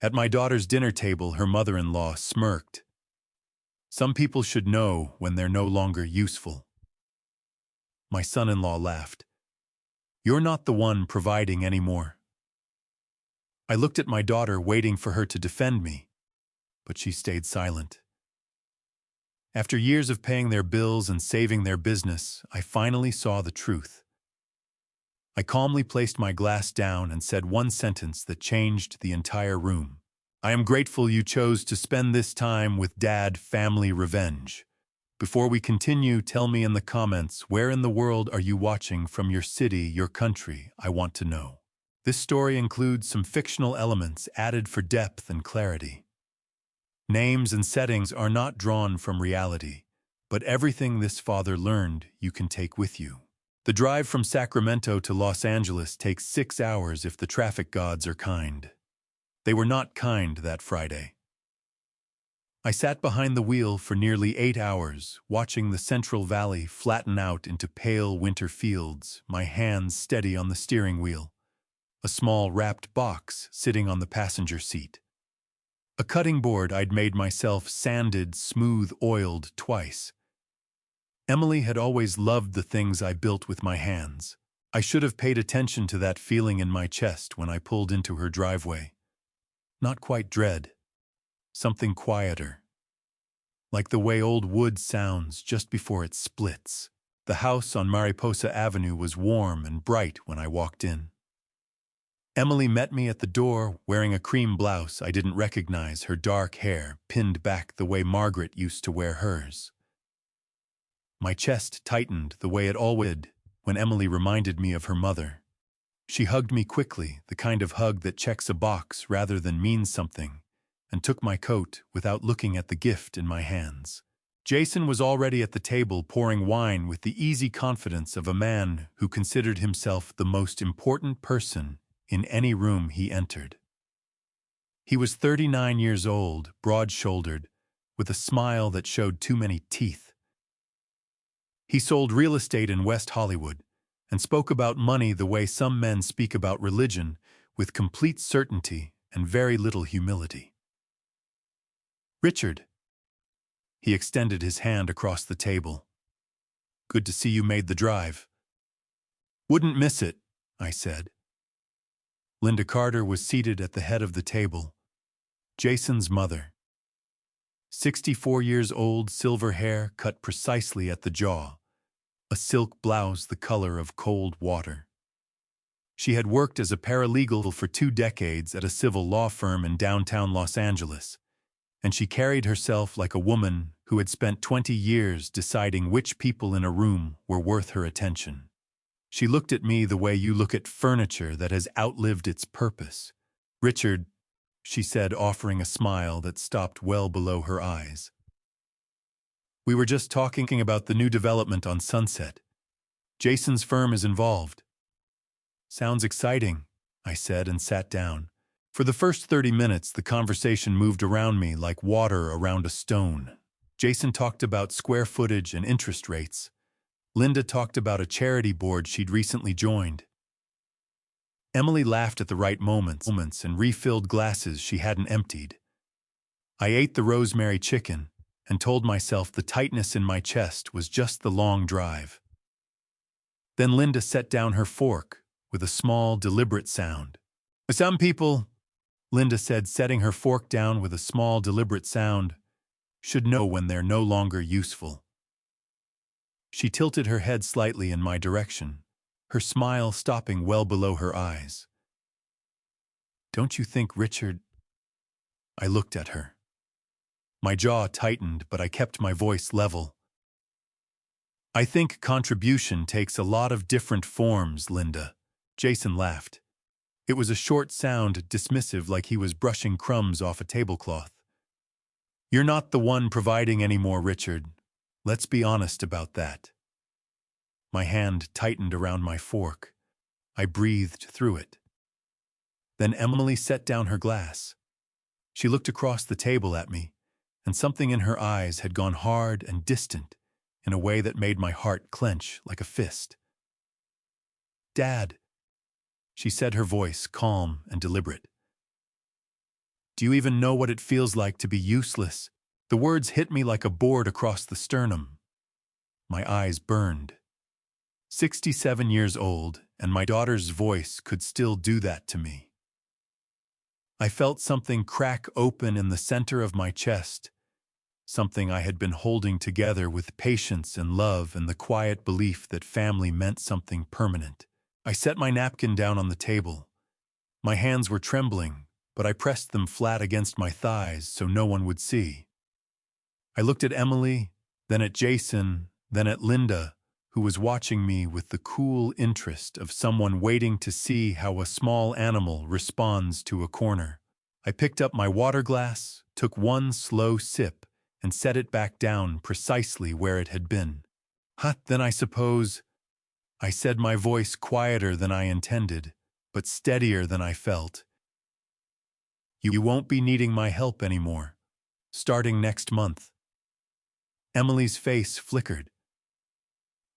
At my daughter's dinner table, her mother-in-law smirked. Some people should know when they're no longer useful. My son-in-law laughed. You're not the one providing anymore. I looked at my daughter, waiting for her to defend me, but she stayed silent. After years of paying their bills and saving their business, I finally saw the truth. I calmly placed my glass down and said one sentence that changed the entire room. I am grateful you chose to spend this time with Dad Family Revenge. Before we continue, tell me in the comments, where in the world are you watching from? Your city, your country? I want to know. This story includes some fictional elements added for depth and clarity. Names and settings are not drawn from reality, but everything this father learned you can take with you. The drive from Sacramento to Los Angeles takes 6 hours if the traffic gods are kind. They were not kind that Friday. I sat behind the wheel for nearly 8 hours, watching the Central Valley flatten out into pale winter fields, my hands steady on the steering wheel, a small wrapped box sitting on the passenger seat. A cutting board I'd made myself, sanded, smooth, oiled twice. Emily had always loved the things I built with my hands. I should have paid attention to that feeling in my chest when I pulled into her driveway. Not quite dread. Something quieter. Like the way old wood sounds just before it splits. The house on Mariposa Avenue was warm and bright when I walked in. Emily met me at the door, wearing a cream blouse I didn't recognize, her dark hair pinned back the way Margaret used to wear hers. My chest tightened the way it always did when Emily reminded me of her mother. She hugged me quickly, the kind of hug that checks a box rather than means something, and took my coat without looking at the gift in my hands. Jason was already at the table, pouring wine with the easy confidence of a man who considered himself the most important person in any room he entered. He was 39 years old, broad-shouldered, with a smile that showed too many teeth. He sold real estate in West Hollywood and spoke about money the way some men speak about religion, with complete certainty and very little humility. Richard. He extended his hand across the table. Good to see you made the drive. Wouldn't miss it, I said. Linda Carter was seated at the head of the table. Jason's mother. 64 years old, silver hair cut precisely at the jaw. A silk blouse the color of cold water. She had worked as a paralegal for 2 decades at a civil law firm in downtown Los Angeles, and she carried herself like a woman who had spent 20 years deciding which people in a room were worth her attention. She looked at me the way you look at furniture that has outlived its purpose. Richard, she said, offering a smile that stopped well below her eyes. We were just talking about the new development on Sunset. Jason's firm is involved. Sounds exciting, I said and sat down. For the first 30 minutes, the conversation moved around me like water around a stone. Jason talked about square footage and interest rates. Linda talked about a charity board she'd recently joined. Emily laughed at the right moments and refilled glasses she hadn't emptied. I ate the rosemary chicken and told myself the tightness in my chest was just the long drive. Then Linda set down her fork with a small, deliberate sound. Some people, Linda said, setting her fork down with a small, deliberate sound, should know when they're no longer useful. She tilted her head slightly in my direction, her smile stopping well below her eyes. Don't you think, Richard? I looked at her. My jaw tightened, but I kept my voice level. I think contribution takes a lot of different forms, Linda. Jason laughed. It was a short sound, dismissive, like he was brushing crumbs off a tablecloth. You're not the one providing anymore, Richard. Let's be honest about that. My hand tightened around my fork. I breathed through it. Then Emily set down her glass. She looked across the table at me, and something in her eyes had gone hard and distant in a way that made my heart clench like a fist. Dad, she said, her voice calm and deliberate. Do you even know what it feels like to be useless? The words hit me like a board across the sternum. My eyes burned. 67 years old, and my daughter's voice could still do that to me. I felt something crack open in the center of my chest, something I had been holding together with patience and love and the quiet belief that family meant something permanent. I set my napkin down on the table. My hands were trembling, but I pressed them flat against my thighs so no one would see. I looked at Emily, then at Jason, then at Linda, who was watching me with the cool interest of someone waiting to see how a small animal responds to a corner. I picked up my water glass, took one slow sip, and set it back down precisely where it had been. Then I suppose, I said, my voice quieter than I intended, but steadier than I felt. You won't be needing my help anymore, starting next month. Emily's face flickered.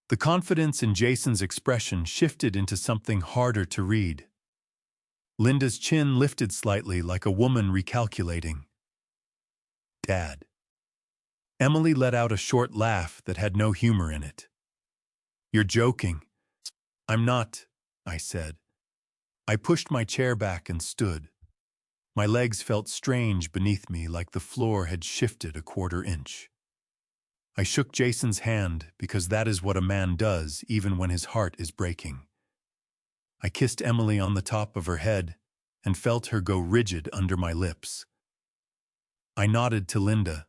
The confidence in Jason's expression shifted into something harder to read. Linda's chin lifted slightly like a woman recalculating. Dad. Emily let out a short laugh that had no humor in it. You're joking. I'm not, I said. I pushed my chair back and stood. My legs felt strange beneath me, like the floor had shifted a quarter inch. I shook Jason's hand because that is what a man does even when his heart is breaking. I kissed Emily on the top of her head and felt her go rigid under my lips. I nodded to Linda.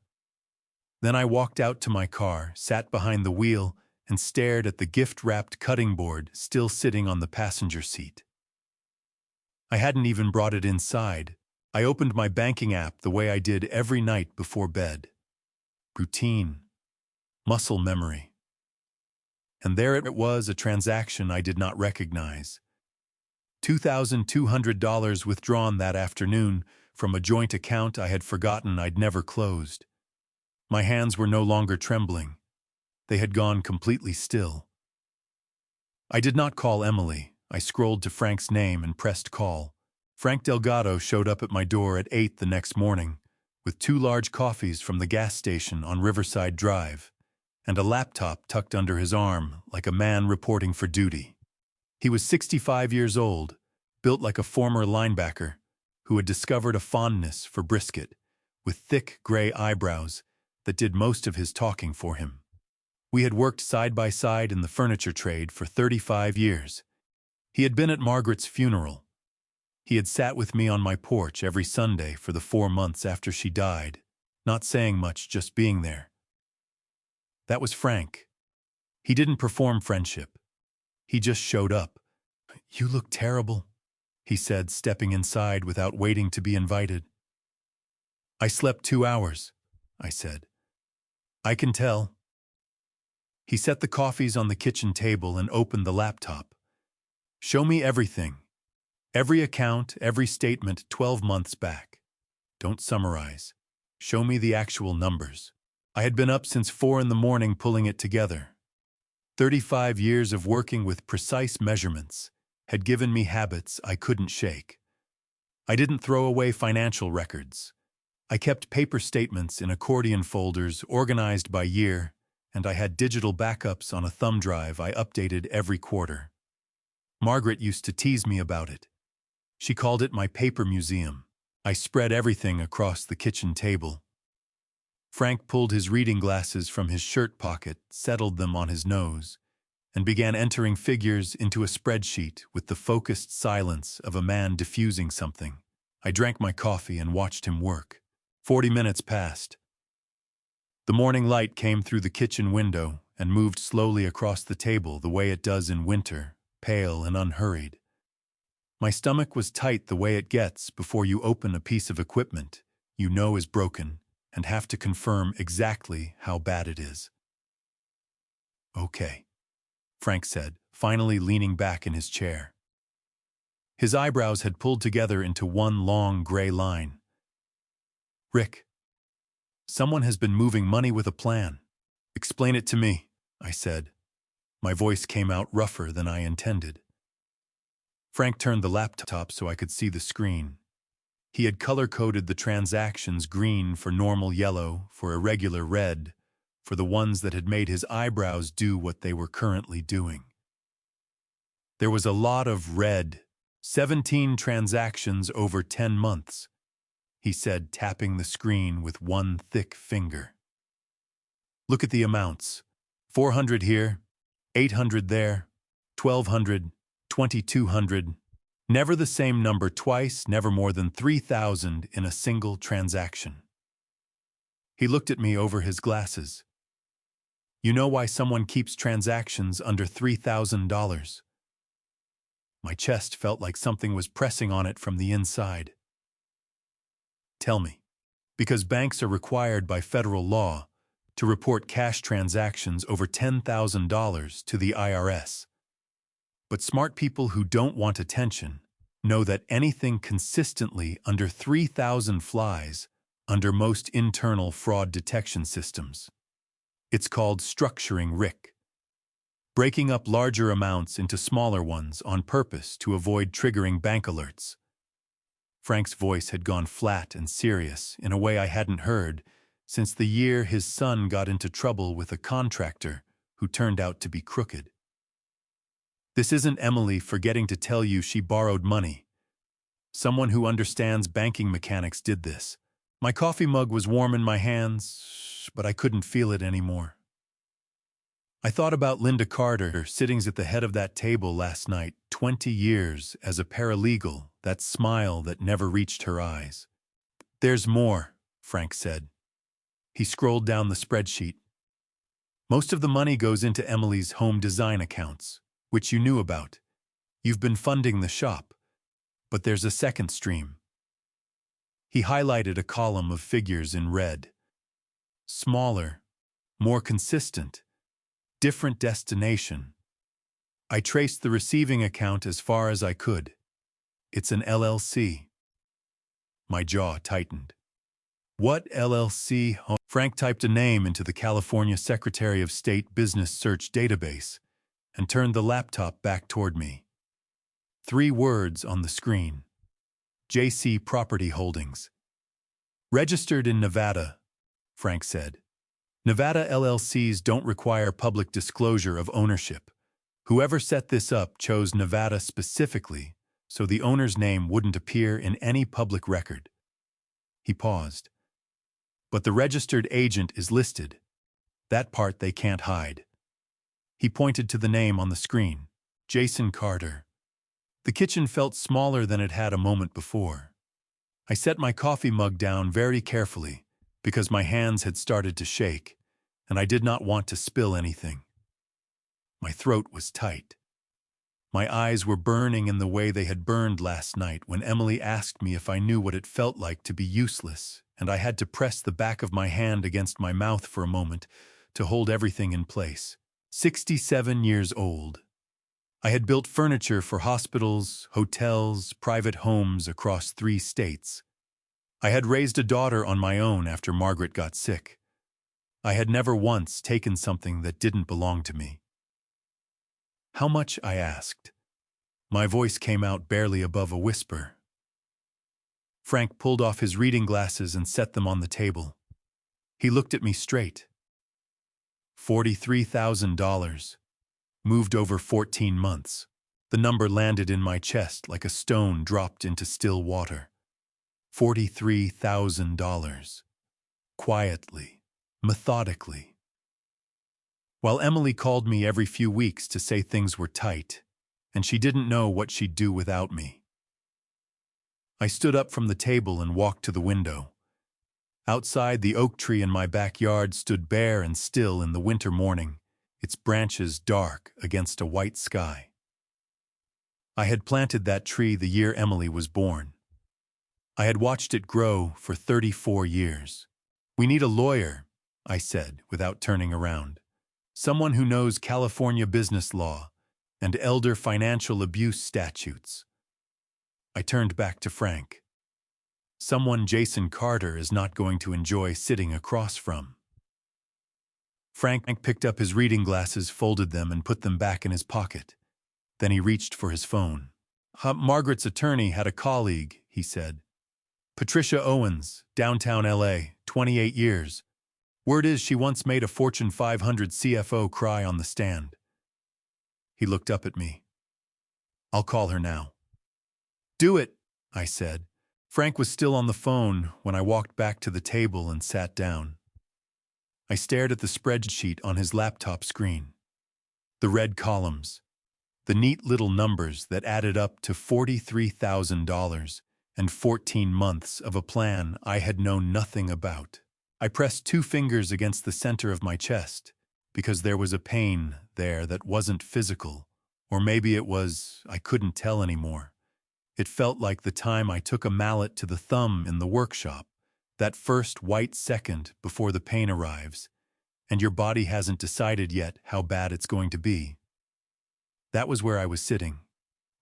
Then I walked out to my car, sat behind the wheel, and stared at the gift-wrapped cutting board still sitting on the passenger seat. I hadn't even brought it inside. I opened my banking app the way I did every night before bed. Routine. Muscle memory. And there it was, a transaction I did not recognize. $2,200 withdrawn that afternoon from a joint account I had forgotten I'd never closed. My hands were no longer trembling. They had gone completely still. I did not call Emily. I scrolled to Frank's name and pressed call. Frank Delgado showed up at my door at 8 the next morning, with 2 large coffees from the gas station on Riverside Drive, and a laptop tucked under his arm like a man reporting for duty. He was 65 years old, built like a former linebacker, who had discovered a fondness for brisket, with thick gray eyebrows that did most of his talking for him. We had worked side by side in the furniture trade for 35 years. He had been at Margaret's funeral. He had sat with me on my porch every Sunday for the 4 months after she died, not saying much, just being there. That was Frank. He didn't perform friendship. He just showed up. You look terrible, he said, stepping inside without waiting to be invited. I slept 2 hours, I said. I can tell. He set the coffees on the kitchen table and opened the laptop. Show me everything. Every account, every statement 12 months back. Don't summarize. Show me the actual numbers. I had been up since 4 in the morning pulling it together. 35 years of working with precise measurements had given me habits I couldn't shake. I didn't throw away financial records. I kept paper statements in accordion folders organized by year, and I had digital backups on a thumb drive I updated every quarter. Margaret used to tease me about it. She called it my paper museum. I spread everything across the kitchen table. Frank pulled his reading glasses from his shirt pocket, settled them on his nose, and began entering figures into a spreadsheet with the focused silence of a man diffusing something. I drank my coffee and watched him work. 40 minutes passed. The morning light came through the kitchen window and moved slowly across the table the way it does in winter, pale and unhurried. My stomach was tight the way it gets before you open a piece of equipment you know is broken and have to confirm exactly how bad it is. Okay, Frank said, finally leaning back in his chair. His eyebrows had pulled together into one long gray line. Rick, someone has been moving money with a plan. Explain it to me, I said. My voice came out rougher than I intended. Frank turned the laptop so I could see the screen. He had color-coded the transactions green for normal yellow, for irregular red, for the ones that had made his eyebrows do what they were currently doing. There was a lot of red, 17 transactions over 10 months, he said, tapping the screen with one thick finger. Look at the amounts. 400 here, 800 there, 1,200, 2,200. Never the same number twice, never more than 3,000 in a single transaction. He looked at me over his glasses. You know why someone keeps transactions under $3,000? My chest felt like something was pressing on it from the inside. Tell me. Because banks are required by federal law to report cash transactions over $10,000 to the IRS. But smart people who don't want attention know that anything consistently under 3,000 flies under most internal fraud detection systems. It's called structuring RIC. Breaking up larger amounts into smaller ones on purpose to avoid triggering bank alerts. Frank's voice had gone flat and serious in a way I hadn't heard since the year his son got into trouble with a contractor who turned out to be crooked. This isn't Emily forgetting to tell you she borrowed money. Someone who understands banking mechanics did this. My coffee mug was warm in my hands, but I couldn't feel it anymore. I thought about Linda Carter sitting at the head of that table last night, 20 years as a paralegal, that smile that never reached her eyes. There's more, Frank said. He scrolled down the spreadsheet. Most of the money goes into Emily's home design accounts, which you knew about. You've been funding the shop. But there's a second stream. He highlighted a column of figures in red. Smaller, more consistent, different destination. I traced the receiving account as far as I could. It's an LLC. My jaw tightened. What LLC? Frank typed a name into the California Secretary of State Business Search database and turned the laptop back toward me. 3 words on the screen. JC Property Holdings. Registered in Nevada, Frank said. Nevada LLCs don't require public disclosure of ownership. Whoever set this up chose Nevada specifically, so the owner's name wouldn't appear in any public record. He paused. But the registered agent is listed. That part they can't hide. He pointed to the name on the screen, Jason Carter. The kitchen felt smaller than it had a moment before. I set my coffee mug down very carefully because my hands had started to shake, and I did not want to spill anything. My throat was tight. My eyes were burning in the way they had burned last night when Emily asked me if I knew what it felt like to be useless, and I had to press the back of my hand against my mouth for a moment to hold everything in place. 67 years old. I had built furniture for hospitals, hotels, private homes across 3 states. I had raised a daughter on my own after Margaret got sick. I had never once taken something that didn't belong to me. How much? I asked. My voice came out barely above a whisper. Frank pulled off his reading glasses and set them on the table. He looked at me straight. $43,000. Moved over 14 months. The number landed in my chest like a stone dropped into still water. $43,000. Quietly, methodically. While Emily called me every few weeks to say things were tight, and she didn't know what she'd do without me. I stood up from the table and walked to the window. Outside, the oak tree in my backyard stood bare and still in the winter morning, its branches dark against a white sky. I had planted that tree the year Emily was born. I had watched it grow for 34 years. We need a lawyer, I said without turning around. Someone who knows California business law and elder financial abuse statutes. I turned back to Frank. Someone Jason Carter is not going to enjoy sitting across from. Frank picked up his reading glasses, folded them, and put them back in his pocket. Then he reached for his phone. Margaret's attorney had a colleague, he said. Patricia Owens, downtown LA, 28 years. Word is she once made a Fortune 500 CFO cry on the stand. He looked up at me. I'll call her now. Do it, I said. Frank was still on the phone when I walked back to the table and sat down. I stared at the spreadsheet on his laptop screen. The red columns, the neat little numbers that added up to $43,000 and 14 months of a plan I had known nothing about. I pressed 2 fingers against the center of my chest because there was a pain there that wasn't physical, or maybe it was, I couldn't tell anymore. It felt like the time I took a mallet to the thumb in the workshop, that first white second before the pain arrives, and your body hasn't decided yet how bad it's going to be. That was where I was sitting,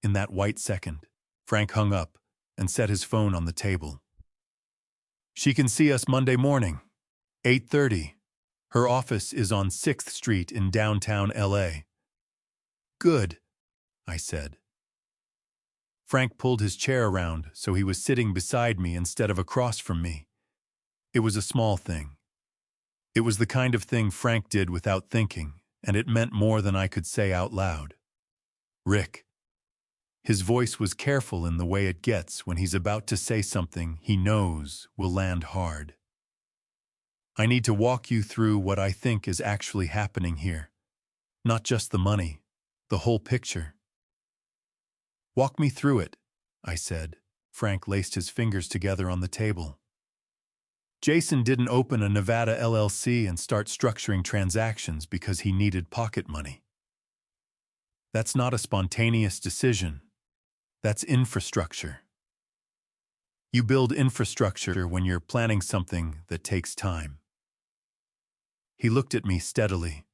in that white second. Frank hung up and set his phone on the table. She can see us Monday morning, 8:30. Her office is on 6th Street in downtown LA. Good, I said. Frank pulled his chair around so he was sitting beside me instead of across from me. It was a small thing. It was the kind of thing Frank did without thinking, and it meant more than I could say out loud. Rick. His voice was careful in the way it gets when he's about to say something he knows will land hard. I need to walk you through what I think is actually happening here. Not just the money, the whole picture. Walk me through it, I said. Frank laced his fingers together on the table. Jason didn't open a Nevada LLC and start structuring transactions because he needed pocket money. That's not a spontaneous decision. That's infrastructure. You build infrastructure when you're planning something that takes time. He looked at me steadily.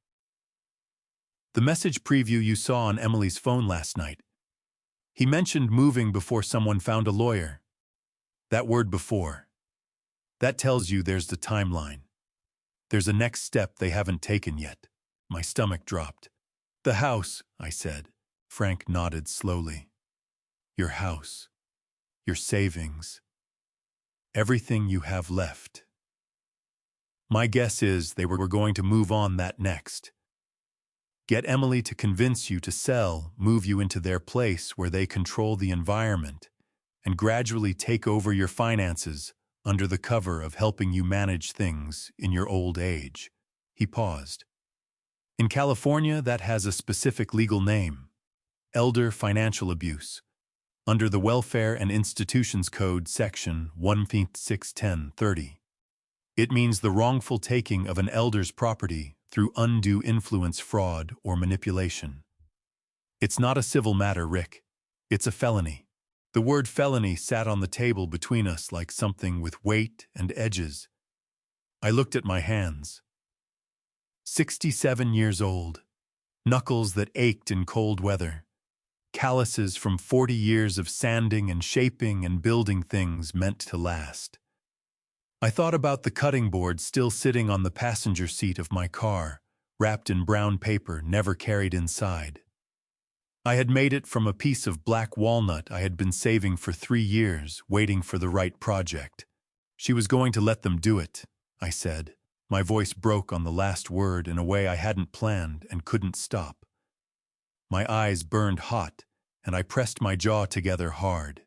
The message preview you saw on Emily's phone last night. He mentioned moving before someone found a lawyer. That word before. That tells you there's the timeline. There's a next step they haven't taken yet. My stomach dropped. The house, I said. Frank nodded slowly. Your house. Your savings. Everything you have left. My guess is they were going to move on that next. Get Emily to convince you to sell, move you into their place where they control the environment, and gradually take over your finances under the cover of helping you manage things in your old age. He paused. In California, that has a specific legal name, elder financial abuse, under the Welfare and Institutions Code, Section 1561030. It means the wrongful taking of an elder's property through undue influence, fraud, or manipulation. It's not a civil matter, Rick. It's a felony. The word felony sat on the table between us like something with weight and edges. I looked at my hands. 67 years old. Knuckles that ached in cold weather. Calluses from 40 years of sanding and shaping and building things meant to last. I thought about the cutting board still sitting on the passenger seat of my car, wrapped in brown paper never carried inside. I had made it from a piece of black walnut I had been saving for 3 years, waiting for the right project. She was going to let them do it, I said. My voice broke on the last word in a way I hadn't planned and couldn't stop. My eyes burned hot, and I pressed my jaw together hard.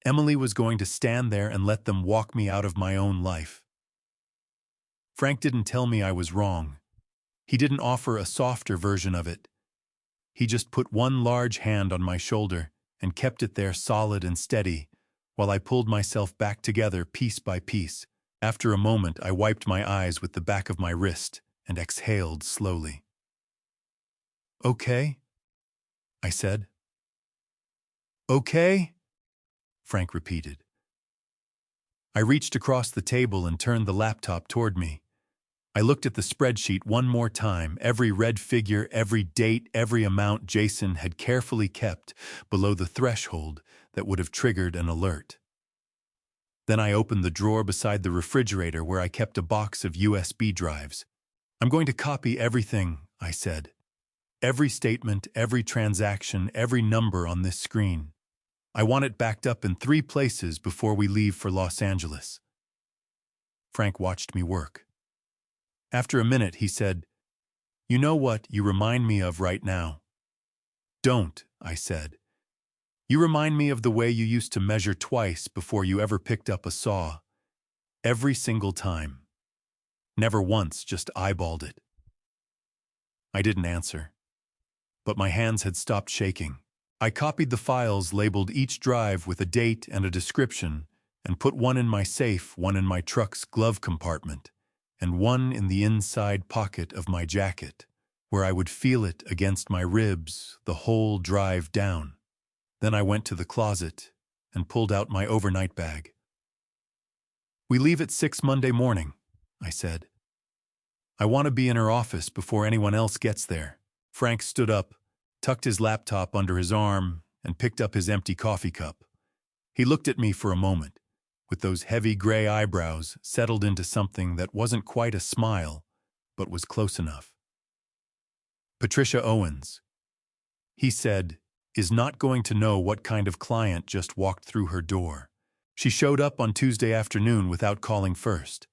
Emily was going to stand there and let them walk me out of my own life. Frank didn't tell me I was wrong. He didn't offer a softer version of it. He just put one large hand on my shoulder and kept it there solid and steady, while I pulled myself back together piece by piece. After a moment, I wiped my eyes with the back of my wrist and exhaled slowly. Okay, I said. Okay? Frank repeated. I reached across the table and turned the laptop toward me. I looked at the spreadsheet one more time, every red figure, every date, every amount Jason had carefully kept below the threshold that would have triggered an alert. Then I opened the drawer beside the refrigerator where I kept a box of USB drives. I'm going to copy everything, I said. Every statement, every transaction, every number on this screen. I want it backed up in 3 places before we leave for Los Angeles." Frank watched me work. After a minute, he said, "You know what you remind me of right now?" "Don't," I said. "You remind me of the way you used to measure twice before you ever picked up a saw. Every single time. Never once just eyeballed it." I didn't answer, but my hands had stopped shaking. I copied the files labeled each drive with a date and a description and put one in my safe, one in my truck's glove compartment, and one in the inside pocket of my jacket, where I would feel it against my ribs the whole drive down. Then I went to the closet and pulled out my overnight bag. "We leave at 6 Monday morning," I said. "I want to be in her office before anyone else gets there." Frank stood up, tucked his laptop under his arm, and picked up his empty coffee cup. He looked at me for a moment, with those heavy gray eyebrows settled into something that wasn't quite a smile, but was close enough. "Patricia Owens," he said, "is not going to know what kind of client just walked through her door. She showed up on Tuesday afternoon without calling first.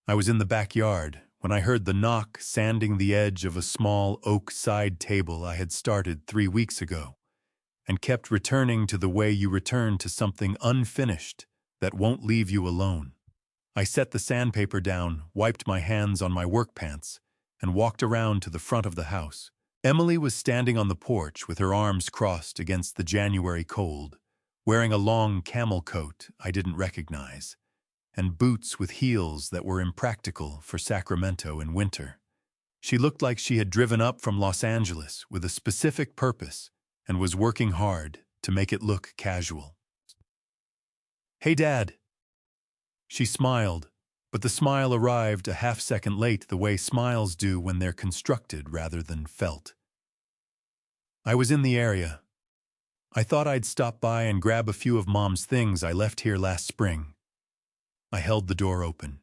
I was in the backyard when I heard the knock sanding the edge of a small oak side table I had started 3 weeks ago, and kept returning to the way you return to something unfinished that won't leave you alone. I set the sandpaper down, wiped my hands on my work pants, and walked around to the front of the house. Emily was standing on the porch with her arms crossed against the January cold, wearing a long camel coat I didn't recognize, and boots with heels that were impractical for Sacramento in winter. She looked like she had driven up from Los Angeles with a specific purpose and was working hard to make it look casual. "Hey, Dad." She smiled, but the smile arrived a half-second late, the way smiles do when they're constructed rather than felt. "I was in the area. I thought I'd stop by and grab a few of Mom's things I left here last spring." I held the door open.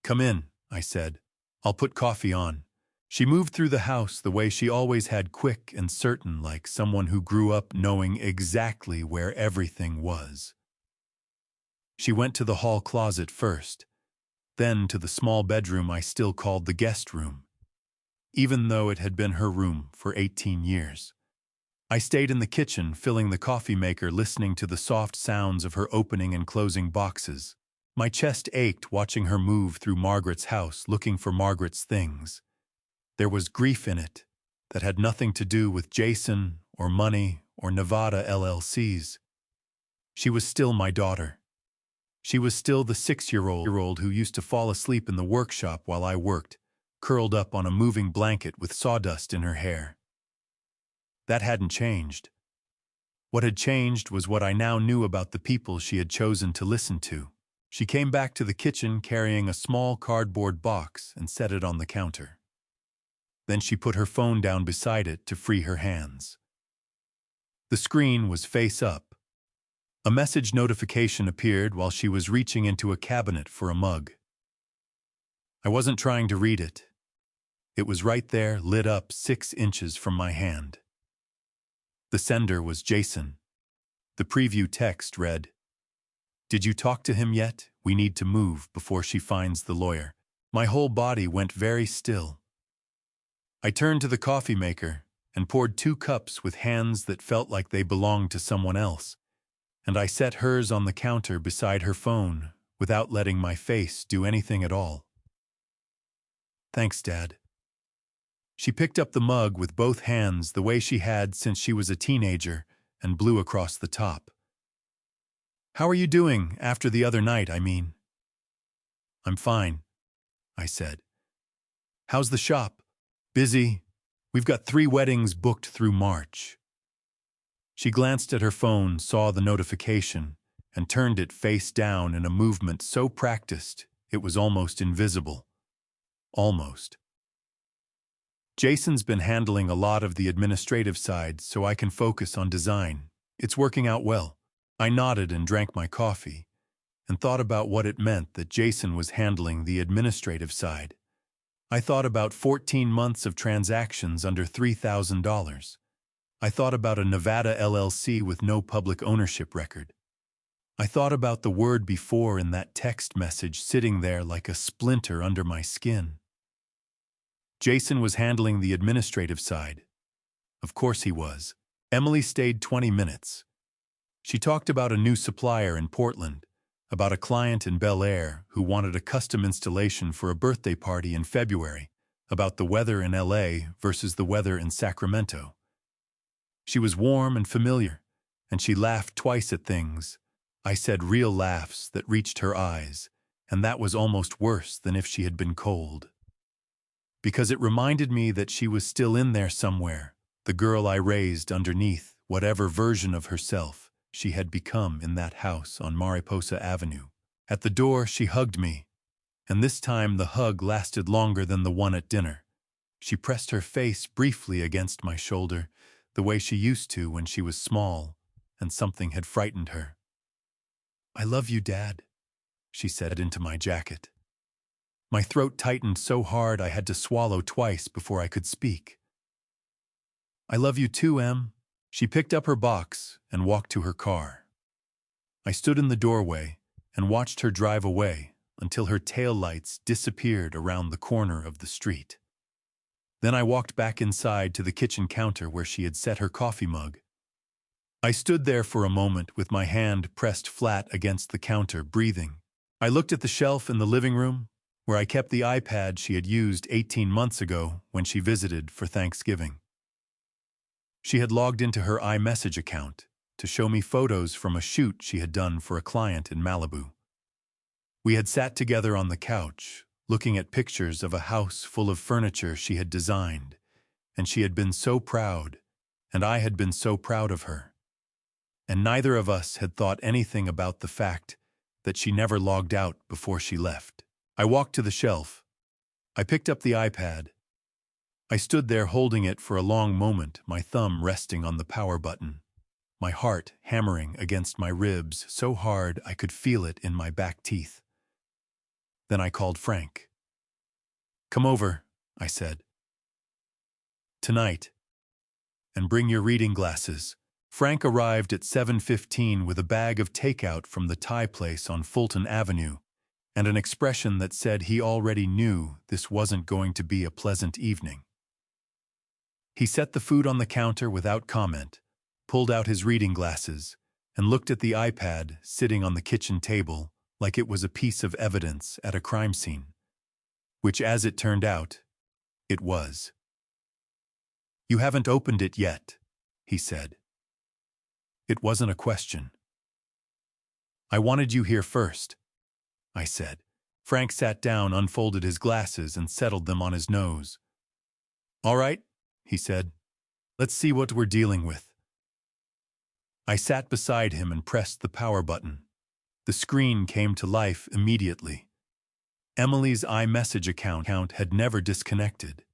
"Come in," I said. "I'll put coffee on." She moved through the house the way she always had, quick and certain, like someone who grew up knowing exactly where everything was. She went to the hall closet first, then to the small bedroom I still called the guest room, even though it had been her room for 18 years. I stayed in the kitchen, filling the coffee maker, listening to the soft sounds of her opening and closing boxes. My chest ached watching her move through Margaret's house, looking for Margaret's things. There was grief in it that had nothing to do with Jason or money or Nevada LLCs. She was still my daughter. She was still the 6-year-old who used to fall asleep in the workshop while I worked, curled up on a moving blanket with sawdust in her hair. That hadn't changed. What had changed was what I now knew about the people she had chosen to listen to. She came back to the kitchen carrying a small cardboard box and set it on the counter. Then she put her phone down beside it to free her hands. The screen was face up. A message notification appeared while she was reaching into a cabinet for a mug. I wasn't trying to read it. It was right there, lit up 6 inches from my hand. The sender was Jason. The preview text read, "Did you talk to him yet? We need to move before she finds the lawyer." My whole body went very still. I turned to the coffee maker and poured 2 cups with hands that felt like they belonged to someone else, and I set hers on the counter beside her phone without letting my face do anything at all. "Thanks, Dad." She picked up the mug with both hands the way she had since she was a teenager and blew across the top. "How are you doing after the other night, I mean?" "I'm fine," I said. "How's the shop?" "Busy. We've got 3 weddings booked through March." She glanced at her phone, saw the notification, and turned it face down in a movement so practiced it was almost invisible. Almost. "Jason's been handling a lot of the administrative side so I can focus on design. It's working out well." I nodded and drank my coffee, and thought about what it meant that Jason was handling the administrative side. I thought about 14 months of transactions under $3,000. I thought about a Nevada LLC with no public ownership record. I thought about the word before in that text message sitting there like a splinter under my skin. Jason was handling the administrative side. Of course he was. Emily stayed 20 minutes. She talked about a new supplier in Portland, about a client in Bel Air who wanted a custom installation for a birthday party in February, about the weather in LA versus the weather in Sacramento. She was warm and familiar, and she laughed twice at things. I said real laughs that reached her eyes, and that was almost worse than if she had been cold. Because it reminded me that she was still in there somewhere, the girl I raised underneath whatever version of herself she had become in that house on Mariposa Avenue. At the door, she hugged me, and this time the hug lasted longer than the one at dinner. She pressed her face briefly against my shoulder, the way she used to when she was small, and something had frightened her. "I love you, Dad," she said into my jacket. My throat tightened so hard I had to swallow twice before I could speak. "I love you too, Em." She picked up her box and walked to her car. I stood in the doorway and watched her drive away until her taillights disappeared around the corner of the street. Then I walked back inside to the kitchen counter where she had set her coffee mug. I stood there for a moment with my hand pressed flat against the counter, breathing. I looked at the shelf in the living room, where I kept the iPad she had used 18 months ago when she visited for Thanksgiving. She had logged into her iMessage account to show me photos from a shoot she had done for a client in Malibu. We had sat together on the couch, looking at pictures of a house full of furniture she had designed, and she had been so proud, and I had been so proud of her. And neither of us had thought anything about the fact that she never logged out before she left. I walked to the shelf. I picked up the iPad. I stood there holding it for a long moment, my thumb resting on the power button, my heart hammering against my ribs so hard I could feel it in my back teeth. Then I called Frank. "Come over," I said. "Tonight. And bring your reading glasses." Frank arrived at 7:15 with a bag of takeout from the Thai place on Fulton Avenue and an expression that said he already knew this wasn't going to be a pleasant evening. He set the food on the counter without comment, pulled out his reading glasses, and looked at the iPad sitting on the kitchen table like it was a piece of evidence at a crime scene, which, as it turned out, it was. "You haven't opened it yet," he said. It wasn't a question. "I wanted you here first," I said. Frank sat down, unfolded his glasses, and settled them on his nose. "All right," he said. "Let's see what we're dealing with." I sat beside him and pressed the power button. The screen came to life immediately. Emily's iMessage account had never disconnected.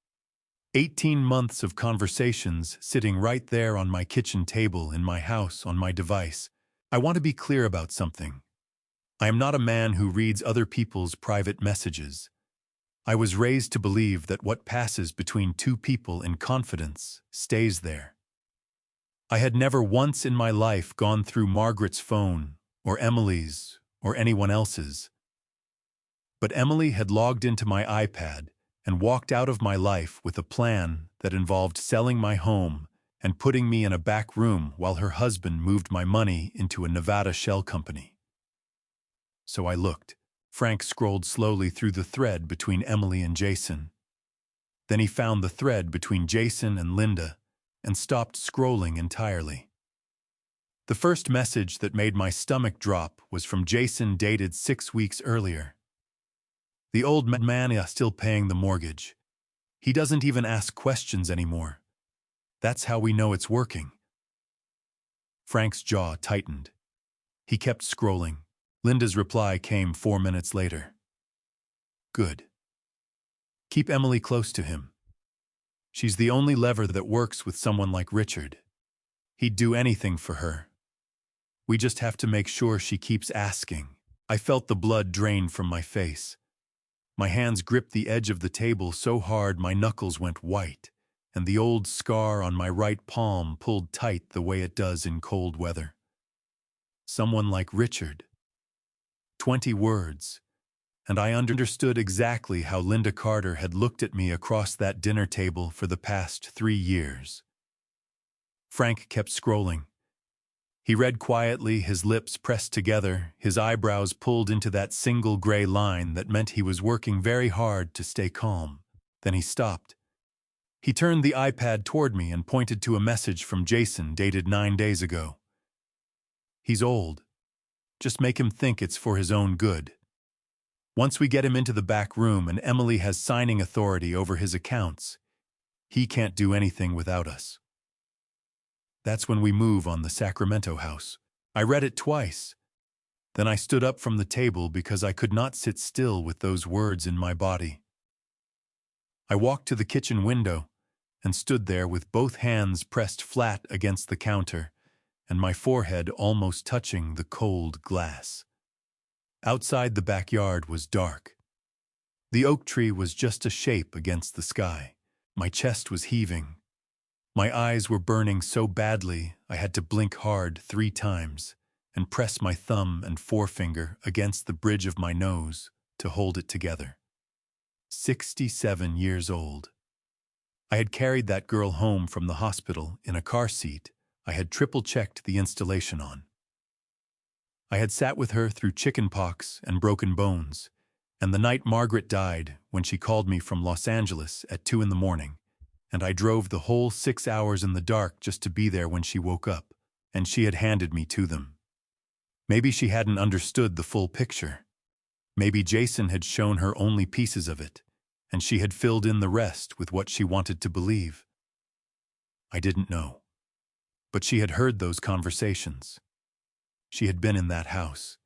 18 months of conversations sitting right there on my kitchen table in my house on my device. I want to be clear about something. I am not a man who reads other people's private messages. I was raised to believe that what passes between two people in confidence stays there. I had never once in my life gone through Margaret's phone, or Emily's, or anyone else's. But Emily had logged into my iPad and walked out of my life with a plan that involved selling my home and putting me in a back room while her husband moved my money into a Nevada shell company. So I looked. Frank scrolled slowly through the thread between Emily and Jason. Then he found the thread between Jason and Linda and stopped scrolling entirely. The first message that made my stomach drop was from Jason, dated 6 weeks earlier. "The old man is still paying the mortgage. He doesn't even ask questions anymore. That's how we know it's working." Frank's jaw tightened. He kept scrolling. Linda's reply came 4 minutes later. "Good. Keep Emily close to him. She's the only lever that works with someone like Richard. He'd do anything for her. We just have to make sure she keeps asking." I felt the blood drain from my face. My hands gripped the edge of the table so hard my knuckles went white. and the old scar on my right palm pulled tight the way it does in cold weather. Someone like Richard. 20 words, and I understood exactly how Linda Carter had looked at me across that dinner table for the past 3 years. Frank kept scrolling. He read quietly, his lips pressed together, his eyebrows pulled into that single gray line that meant he was working very hard to stay calm. Then he stopped. He turned the iPad toward me and pointed to a message from Jason dated 9 days ago. He's old. Just make him think it's for his own good. Once we get him into the back room and Emily has signing authority over his accounts, he can't do anything without us. That's when we move on the Sacramento house. I read it twice. Then I stood up from the table because I could not sit still with those words in my body. I walked to the kitchen window and stood there with both hands pressed flat against the counter and my forehead almost touching the cold glass. Outside, the backyard was dark. The oak tree was just a shape against the sky. My chest was heaving. My eyes were burning so badly I had to blink hard 3 times and press my thumb and forefinger against the bridge of my nose to hold it together. 67 years old. I had carried that girl home from the hospital in a car seat I had triple-checked the installation on. I had sat with her through chickenpox and broken bones, and the night Margaret died when she called me from Los Angeles at 2 in the morning, and I drove the whole 6 hours in the dark just to be there when she woke up, and she had handed me to them. Maybe she hadn't understood the full picture. Maybe Jason had shown her only pieces of it, and she had filled in the rest with what she wanted to believe. I didn't know. But she had heard those conversations. She had been in that house.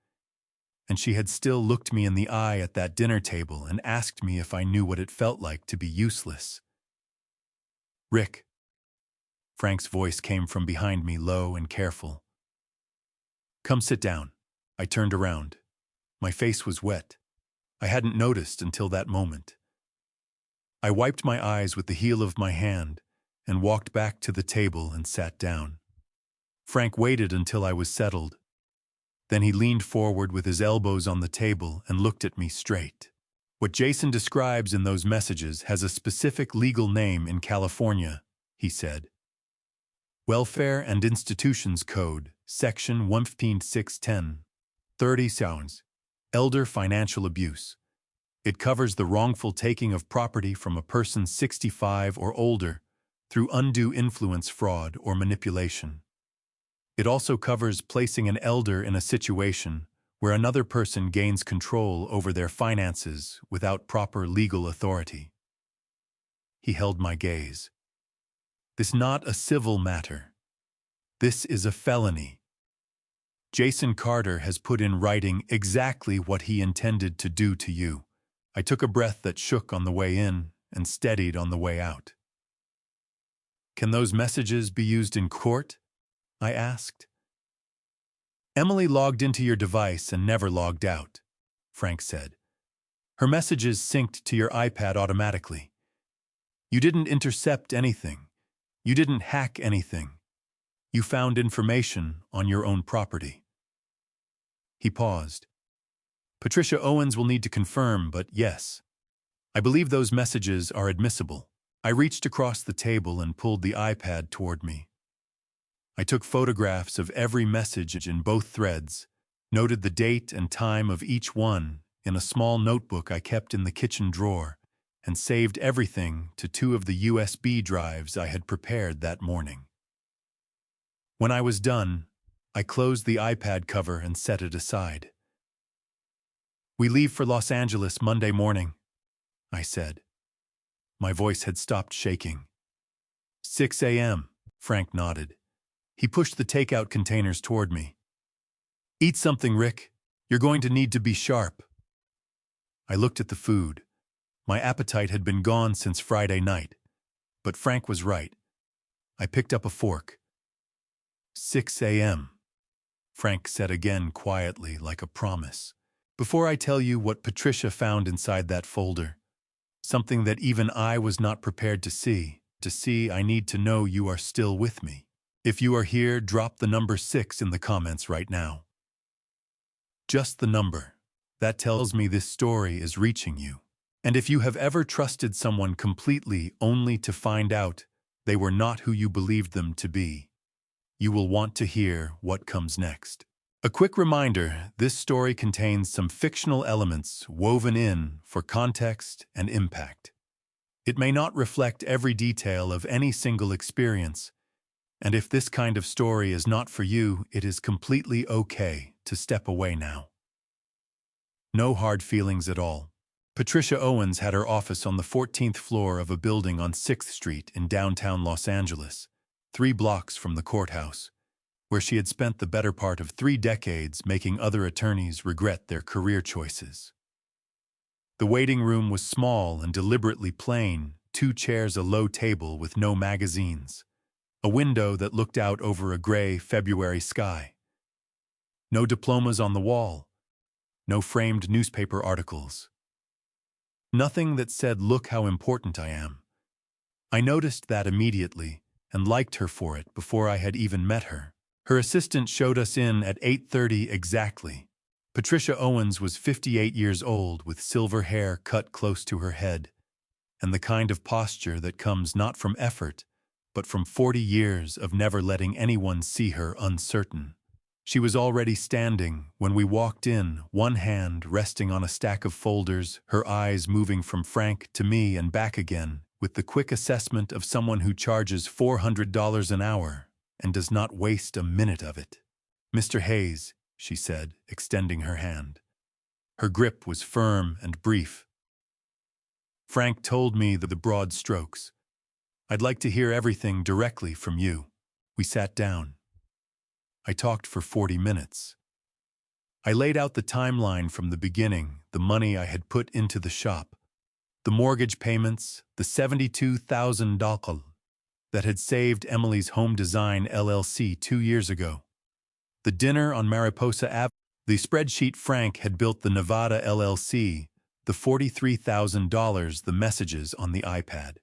And she had still looked me in the eye at that dinner table and asked me if I knew what it felt like to be useless. "Rick." Frank's voice came from behind me, low and careful. "Come sit down." I turned around. My face was wet. I hadn't noticed until that moment. I wiped my eyes with the heel of my hand and walked back to the table and sat down. Frank waited until I was settled. Then he leaned forward with his elbows on the table and looked at me straight. "What Jason describes in those messages has a specific legal name in California," he said. "Welfare and Institutions Code, Section 15610. 30 sounds. Elder financial abuse. It covers the wrongful taking of property from a person 65 or older through undue influence, fraud, or manipulation. It also covers placing an elder in a situation where another person gains control over their finances without proper legal authority." He held my gaze. "This is not a civil matter. This is a felony. Jason Carter has put in writing exactly what he intended to do to you." I took a breath that shook on the way in and steadied on the way out. "Can those messages be used in court?" I asked. "Emily logged into your device and never logged out," Frank said. "Her messages synced to your iPad automatically. You didn't intercept anything. You didn't hack anything. You found information on your own property." He paused. "Patricia Owens will need to confirm, but yes. I believe those messages are admissible." I reached across the table and pulled the iPad toward me. I took photographs of every message in both threads, noted the date and time of each one in a small notebook I kept in the kitchen drawer, and saved everything to 2 of the USB drives I had prepared that morning. When I was done, I closed the iPad cover and set it aside. "We leave for Los Angeles Monday morning," I said. My voice had stopped shaking. 6 a.m., Frank nodded. He pushed the takeout containers toward me. "Eat something, Rick. You're going to need to be sharp." I looked at the food. My appetite had been gone since Friday night. But Frank was right. I picked up a fork. 6 a.m., Frank said again quietly, like a promise. "Before I tell you what Patricia found inside that folder, something that even I was not prepared to see, to see, I need to know you are still with me. If you are here, drop the number 6 in the comments right now. Just the number. That tells me this story is reaching you. And if you have ever trusted someone completely only to find out they were not who you believed them to be, you will want to hear what comes next. A quick reminder, this story contains some fictional elements woven in for context and impact. It may not reflect every detail of any single experience, and if this kind of story is not for you, it is completely okay to step away now. No hard feelings at all. Patricia Owens had her office on the 14th floor of a building on 6th Street in downtown Los Angeles, 3 blocks from the courthouse, where she had spent the better part of 3 decades making other attorneys regret their career choices. The waiting room was small and deliberately plain, 2 chairs, a low table with no magazines, a window that looked out over a gray February sky. No diplomas on the wall, no framed newspaper articles. Nothing that said, "Look how important I am." I noticed that immediately and liked her for it before I had even met her. Her assistant showed us in at 8:30 exactly. Patricia Owens was 58 years old with silver hair cut close to her head, and the kind of posture that comes not from effort, but from 40 years of never letting anyone see her uncertain. She was already standing when we walked in, one hand resting on a stack of folders, her eyes moving from Frank to me and back again, with the quick assessment of someone who charges $400 an hour and does not waste a minute of it. "Mr. Hayes," she said, extending her hand. Her grip was firm and brief. "Frank told me the broad strokes. I'd like to hear everything directly from you." We sat down. I talked for 40 minutes. I laid out the timeline from the beginning, the money I had put into the shop, the mortgage payments, the $72,000 that had saved Emily's Home Design LLC 2 years ago, the dinner on Mariposa Avenue, the spreadsheet Frank had built the Nevada LLC, the $43,000, the messages on the iPad.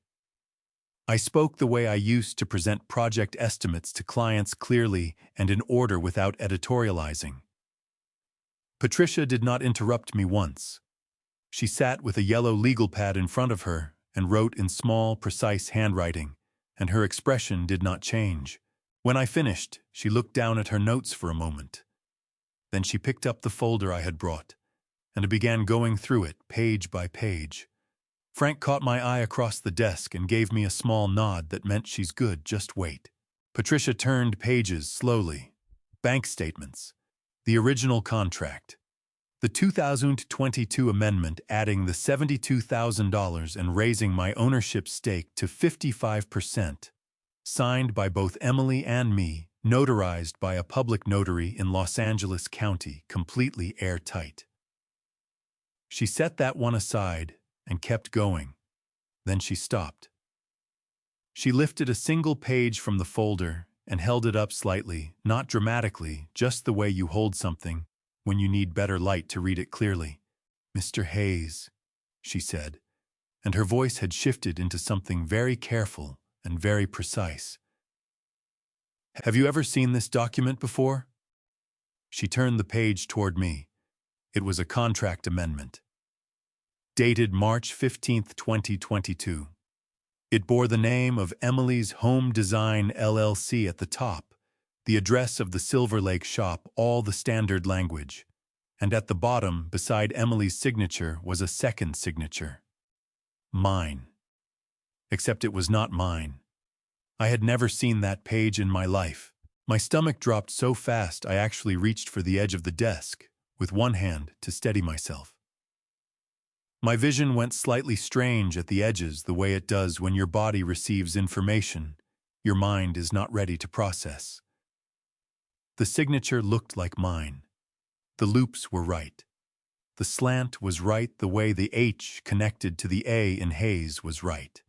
I spoke the way I used to present project estimates to clients, clearly and in order without editorializing. Patricia did not interrupt me once. She sat with a yellow legal pad in front of her and wrote in small, precise handwriting, and her expression did not change. When I finished, she looked down at her notes for a moment. Then she picked up the folder I had brought and began going through it page by page. Frank caught my eye across the desk and gave me a small nod that meant she's good, just wait. Patricia turned pages slowly. Bank statements, the original contract, the 2022 amendment adding the $72,000 and raising my ownership stake to 55%, signed by both Emily and me, notarized by a public notary in Los Angeles County, completely airtight. She set that one aside and kept going. Then she stopped. She lifted a single page from the folder and held it up slightly, not dramatically, just the way you hold something when you need better light to read it clearly. "Mr. Hayes," she said, and her voice had shifted into something very careful and very precise. "Have you ever seen this document before?" She turned the page toward me. It was a contract amendment, dated March 15, 2022. It bore the name of Emily's Home Design LLC at the top, the address of the Silver Lake shop, all the standard language, and at the bottom, beside Emily's signature, was a second signature. Mine. Except it was not mine. I had never seen that page in my life. My stomach dropped so fast I actually reached for the edge of the desk with one hand to steady myself. My vision went slightly strange at the edges, the way it does when your body receives information your mind is not ready to process. The signature looked like mine. The loops were right. The slant was right, the way the H connected to the A in Hayes was right.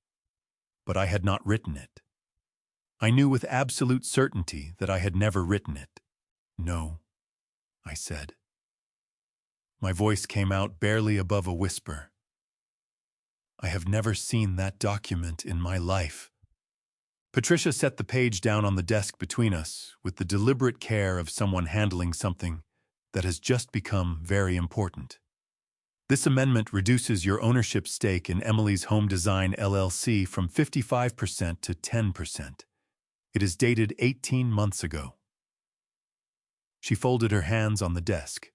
But I had not written it. I knew with absolute certainty that I had never written it. "No," I said. My voice came out barely above a whisper. "I have never seen that document in my life." Patricia set the page down on the desk between us with the deliberate care of someone handling something that has just become very important. This amendment reduces your ownership stake in Emily's Home Design LLC from 55% to 10%. It is dated 18 months ago. She folded her hands on the desk.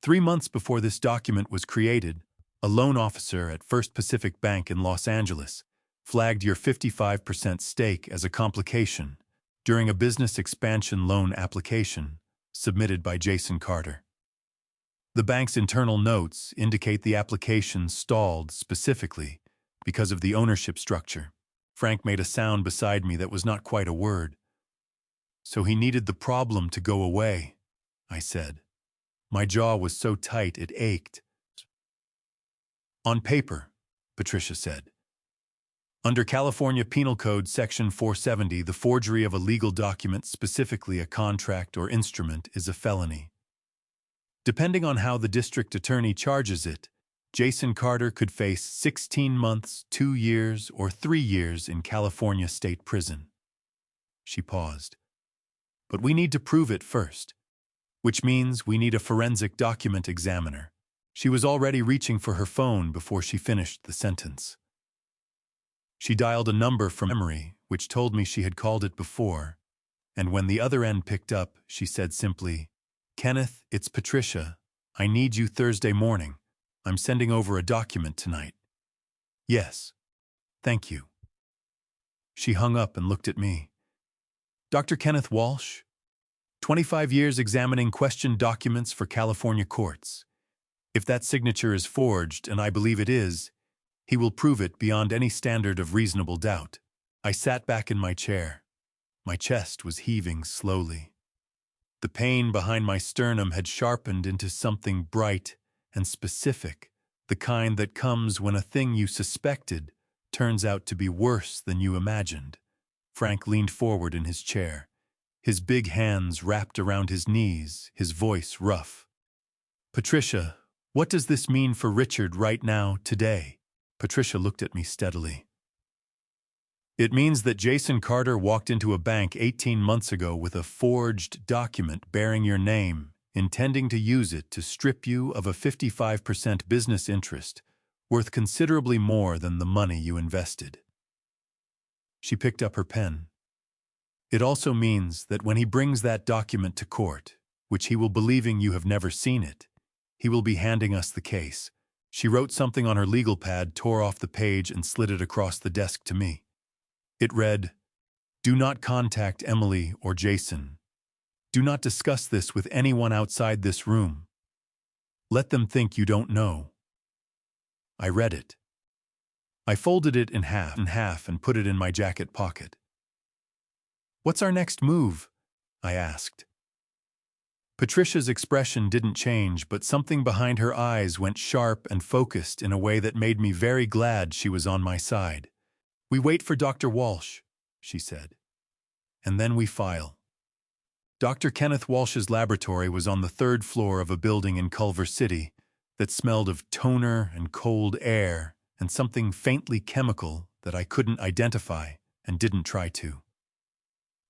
3 months before this document was created, a loan officer at First Pacific Bank in Los Angeles flagged your 55% stake as a complication during a business expansion loan application submitted by Jason Carter. The bank's internal notes indicate the application stalled specifically because of the ownership structure. Frank made a sound beside me that was not quite a word. So he needed the problem to go away, I said. My jaw was so tight it ached. On paper, Patricia said. Under California Penal Code Section 470, the forgery of a legal document, specifically a contract or instrument, is a felony. Depending on how the district attorney charges it, Jason Carter could face 16 months, 2 years, or 3 years in California State Prison. She paused. But we need to prove it first, which means we need a forensic document examiner. She was already reaching for her phone before she finished the sentence. She dialed a number from memory, which told me she had called it before, and when the other end picked up, she said simply, "Kenneth, it's Patricia. I need you Thursday morning. I'm sending over a document tonight." "Yes. Thank you." She hung up and looked at me. "Dr. Kenneth Walsh? 25 years examining questioned documents for California courts. If that signature is forged, and I believe it is, he will prove it beyond any standard of reasonable doubt." I sat back in my chair. My chest was heaving slowly. The pain behind my sternum had sharpened into something bright and specific, the kind that comes when a thing you suspected turns out to be worse than you imagined. Frank leaned forward in his chair, his big hands wrapped around his knees, his voice rough. "Patricia, what does this mean for Richard right now, today?" Patricia looked at me steadily. "It means that Jason Carter walked into a bank 18 months ago with a forged document bearing your name, intending to use it to strip you of a 55% business interest, worth considerably more than the money you invested." She picked up her pen. "It also means that when he brings that document to court, which he will believing you have never seen it, he will be handing us the case." She wrote something on her legal pad, tore off the page, and slid it across the desk to me. It read, "Do not contact Emily or Jason. Do not discuss this with anyone outside this room. Let them think you don't know." I read it. I folded it in half and put it in my jacket pocket. "What's our next move?" I asked. Patricia's expression didn't change, but something behind her eyes went sharp and focused in a way that made me very glad she was on my side. "We wait for Dr. Walsh," she said. "And then we file." Dr. Kenneth Walsh's laboratory was on the 3rd floor of a building in Culver City that smelled of toner and cold air and something faintly chemical that I couldn't identify and didn't try to.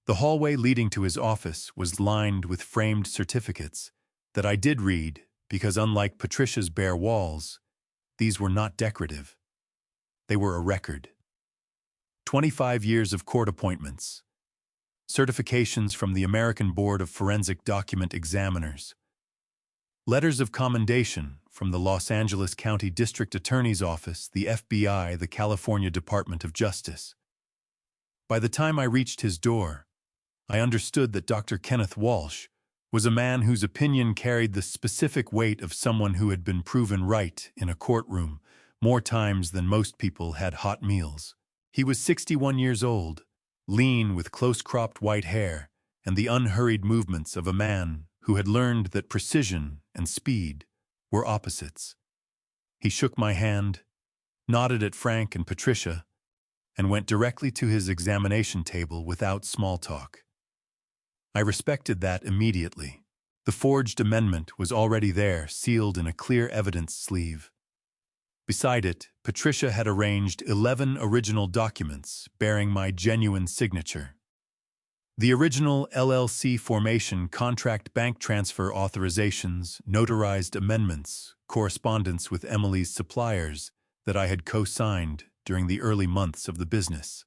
The hallway leading to his office was lined with framed certificates that I did read because, unlike Patricia's bare walls, these were not decorative. They were a record. 25 years of court appointments, certifications from the American Board of Forensic Document Examiners, letters of commendation from the Los Angeles County District Attorney's Office, the FBI, the California Department of Justice. By the time I reached his door, I understood that Dr. Kenneth Walsh was a man whose opinion carried the specific weight of someone who had been proven right in a courtroom more times than most people had hot meals. He was 61 years old, lean with close-cropped white hair and the unhurried movements of a man who had learned that precision and speed were opposites. He shook my hand, nodded at Frank and Patricia, and went directly to his examination table without small talk. I respected that immediately. The forged amendment was already there, sealed in a clear evidence sleeve. Beside it, Patricia had arranged 11 original documents bearing my genuine signature. The original LLC formation, contract, bank transfer authorizations, notarized amendments, correspondence with Emily's suppliers that I had co-signed during the early months of the business.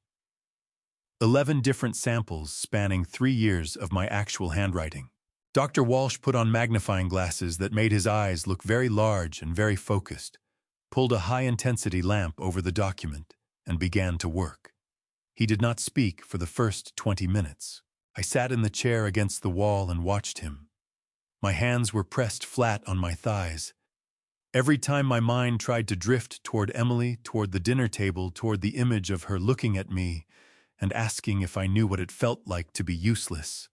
11 different samples spanning 3 years of my actual handwriting. Dr. Walsh put on magnifying glasses that made his eyes look very large and very focused, pulled a high-intensity lamp over the document, and began to work. He did not speak for the first 20 minutes. I sat in the chair against the wall and watched him. My hands were pressed flat on my thighs. Every time my mind tried to drift toward Emily, toward the dinner table, toward the image of her looking at me and asking if I knew what it felt like to be useless,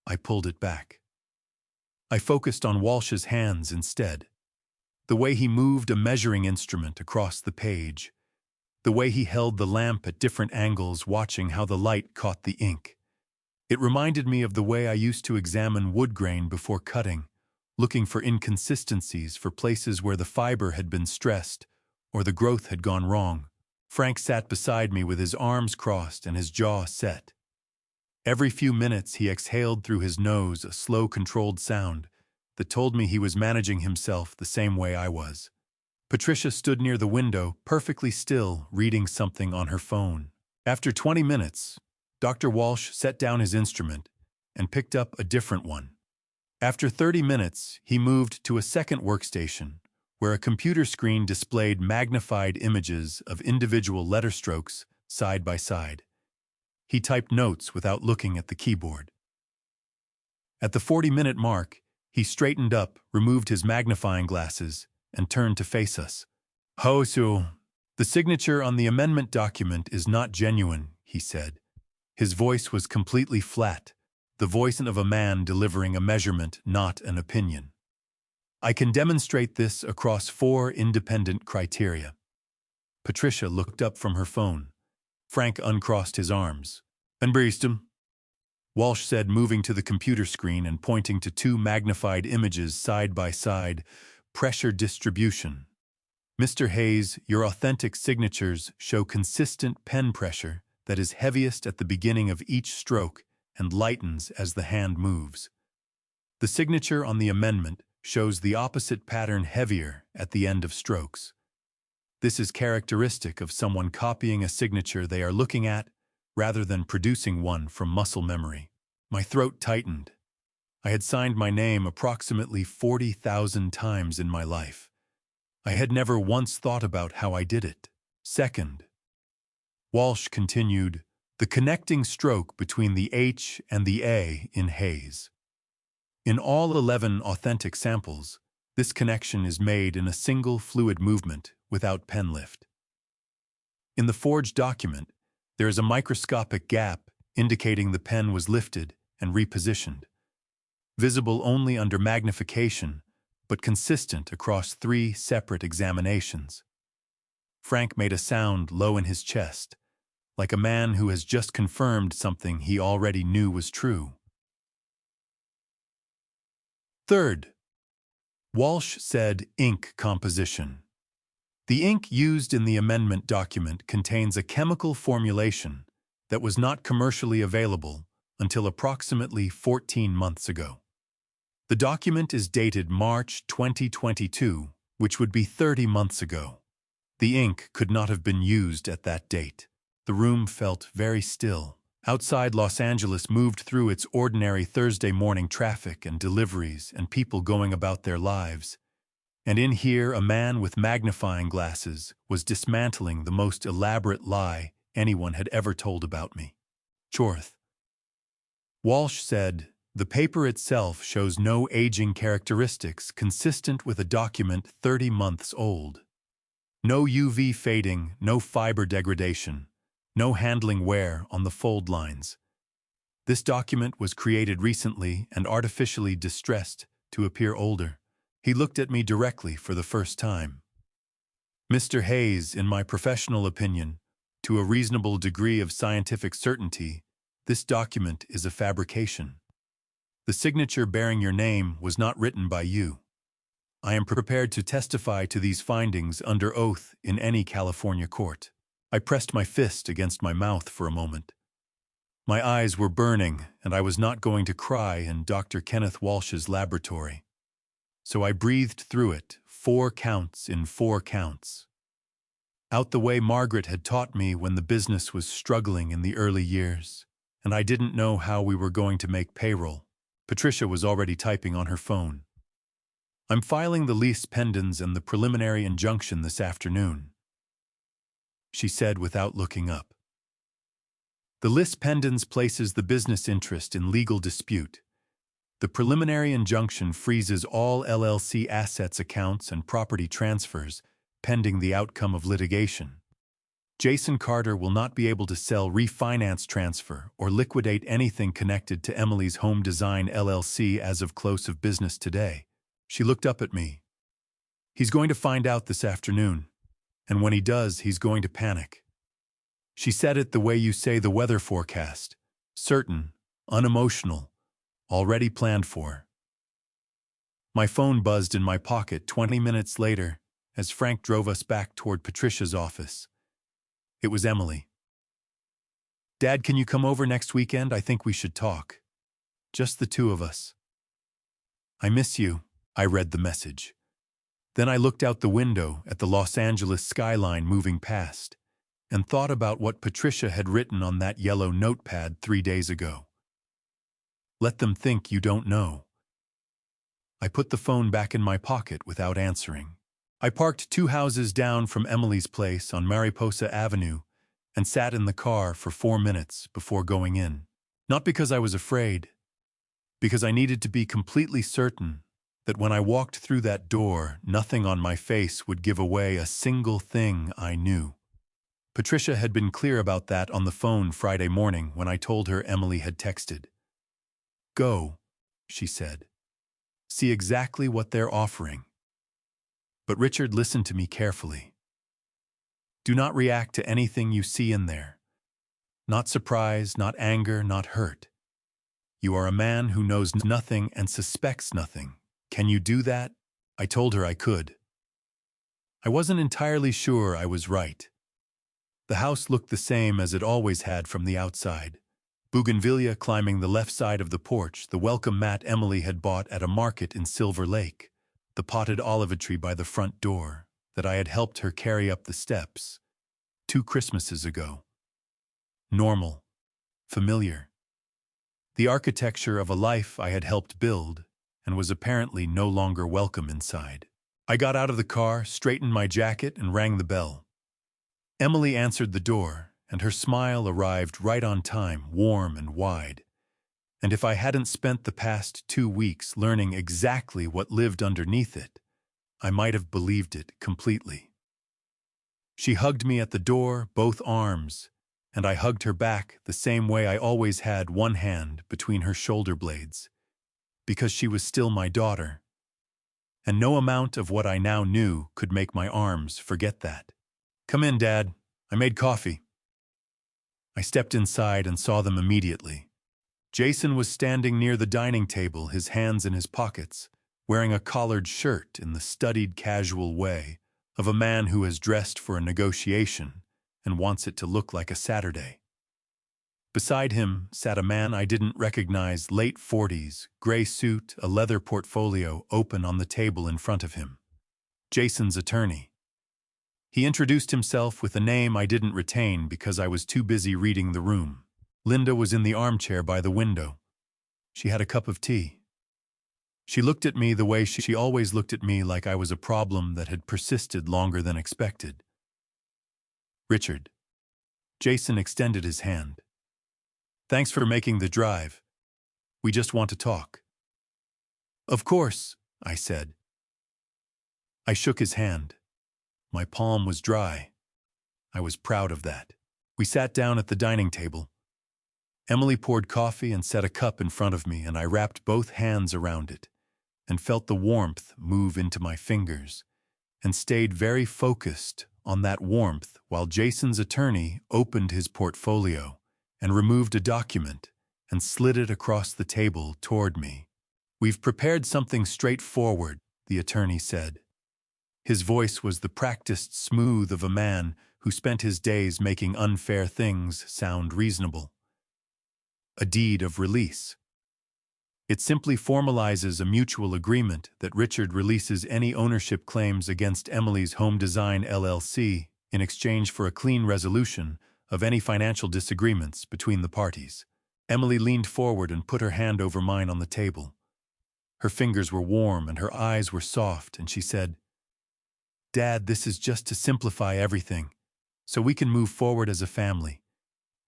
I pulled it back. I focused on Walsh's hands instead. The way he moved a measuring instrument across the page, the way he held the lamp at different angles, watching how the light caught the ink. It reminded me of the way I used to examine wood grain before cutting, looking for inconsistencies, for places where the fiber had been stressed or the growth had gone wrong. Frank sat beside me with his arms crossed and his jaw set. Every few minutes he exhaled through his nose a slow, controlled sound that told me he was managing himself the same way I was. Patricia stood near the window, perfectly still, reading something on her phone. After 20 minutes, Dr. Walsh set down his instrument and picked up a different one. After 30 minutes, he moved to a second workstation, where a computer screen displayed magnified images of individual letter strokes side by side. He typed notes without looking at the keyboard. At the 40-minute mark, he straightened up, removed his magnifying glasses, and turned to face us. "Oh, so the signature on the amendment document is not genuine," he said. His voice was completely flat, the voice of a man delivering a measurement, not an opinion. "I can demonstrate this across 4 independent criteria." Patricia looked up from her phone. Frank uncrossed his arms. "And Breeston," Walsh said, moving to the computer screen and pointing to 2 magnified images side by side. "Pressure distribution. Mr. Hayes, your authentic signatures show consistent pen pressure that is heaviest at the beginning of each stroke and lightens as the hand moves. The signature on the amendment shows the opposite pattern, heavier at the end of strokes. This is characteristic of someone copying a signature they are looking at rather than producing one from muscle memory." My throat tightened. I had signed my name approximately 40,000 times in my life. I had never once thought about how I did it. Second, Walsh continued, the connecting stroke between the H and the A in Hayes. In all 11 authentic samples, this connection is made in a single fluid movement without pen lift. In the forged document, there is a microscopic gap indicating the pen was lifted and repositioned, visible only under magnification, but consistent across 3 separate examinations. Frank made a sound low in his chest, like a man who has just confirmed something he already knew was true. Third, Walsh said ink composition. The ink used in the amendment document contains a chemical formulation that was not commercially available until approximately 14 months ago. The document is dated March 2022, which would be 30 months ago. The ink could not have been used at that date. The room felt very still. Outside, Los Angeles moved through its ordinary Thursday morning traffic and deliveries and people going about their lives. And in here, a man with magnifying glasses was dismantling the most elaborate lie anyone had ever told about me. Fourth, Walsh said, the paper itself shows no aging characteristics consistent with a document 30 months old. No UV fading, no fiber degradation, no handling wear on the fold lines. This document was created recently and artificially distressed to appear older. He looked at me directly for the first time. Mr. Hayes, in my professional opinion, to a reasonable degree of scientific certainty, this document is a fabrication. The signature bearing your name was not written by you. I am prepared to testify to these findings under oath in any California court. I pressed my fist against my mouth for a moment. My eyes were burning, and I was not going to cry in Dr. Kenneth Walsh's laboratory. So I breathed through it, 4 counts in 4 counts. Out the way Margaret had taught me when the business was struggling in the early years, and I didn't know how we were going to make payroll. Patricia was already typing on her phone. I'm filing the lease pendants and the preliminary injunction this afternoon, she said without looking up. The lis pendens places the business interest in legal dispute. The preliminary injunction freezes all LLC assets, accounts, and property transfers, pending the outcome of litigation. Jason Carter will not be able to sell, refinance, transfer, or liquidate anything connected to Emily's Home Design LLC as of close of business today. She looked up at me. He's going to find out this afternoon, and when he does, he's going to panic. She said it the way you say the weather forecast, certain, unemotional, already planned for. My phone buzzed in my pocket 20 minutes later as Frank drove us back toward Patricia's office. It was Emily. "Dad, can you come over next weekend? I think we should talk. Just the 2 of us." "I miss you," I read the message. Then I looked out the window at the Los Angeles skyline moving past and thought about what Patricia had written on that yellow notepad 3 days ago. "Let them think you don't know." I put the phone back in my pocket without answering. I parked 2 houses down from Emily's place on Mariposa Avenue and sat in the car for 4 minutes before going in. Not because I was afraid, because I needed to be completely certain that when I walked through that door, nothing on my face would give away a single thing I knew. Patricia had been clear about that on the phone Friday morning when I told her Emily had texted. "Go," she said. "See exactly what they're offering." But Richard listened to me carefully. "Do not react to anything you see in there. Not surprise, not anger, not hurt. You are a man who knows nothing and suspects nothing. Can you do that?" I told her I could. I wasn't entirely sure I was right. The house looked the same as it always had from the outside. Bougainvillea climbing the left side of the porch, the welcome mat Emily had bought at a market in Silver Lake, the potted olive tree by the front door that I had helped her carry up the steps 2 Christmases ago. Normal, familiar. The architecture of a life I had helped build and was apparently no longer welcome inside. I got out of the car, straightened my jacket, and rang the bell. Emily answered the door, and her smile arrived right on time, warm and wide. And if I hadn't spent the past 2 weeks learning exactly what lived underneath it, I might have believed it completely. She hugged me at the door, both arms, and I hugged her back the same way I always had, one hand between her shoulder blades, because she was still my daughter, and no amount of what I now knew could make my arms forget that. "Come in, Dad. I made coffee." I stepped inside and saw them immediately. Jason was standing near the dining table, his hands in his pockets, wearing a collared shirt in the studied casual way of a man who has dressed for a negotiation and wants it to look like a Saturday. Beside him sat a man I didn't recognize, late 40s, gray suit, a leather portfolio open on the table in front of him. Jason's attorney. He introduced himself with a name I didn't retain because I was too busy reading the room. Linda was in the armchair by the window. She had a cup of tea. She looked at me the way she always looked at me, like I was a problem that had persisted longer than expected. "Richard." Jason extended his hand. "Thanks for making the drive. We just want to talk." "Of course," I said. I shook his hand. My palm was dry. I was proud of that. We sat down at the dining table. Emily poured coffee and set a cup in front of me, and I wrapped both hands around it and felt the warmth move into my fingers and stayed very focused on that warmth while Jason's attorney opened his portfolio and removed a document and slid it across the table toward me. "We've prepared something straightforward the attorney said. His voice was the practiced smooth of a man who spent his days making unfair things sound reasonable. A deed of release. It simply formalizes a mutual agreement that Richard releases any ownership claims against Emily's Home Design LLC in exchange for a clean resolution of any financial disagreements between the parties. Emily leaned forward and put her hand over mine on the table. Her fingers were warm and her eyes were soft, and she said, "Dad, this is just to simplify everything, so we can move forward as a family.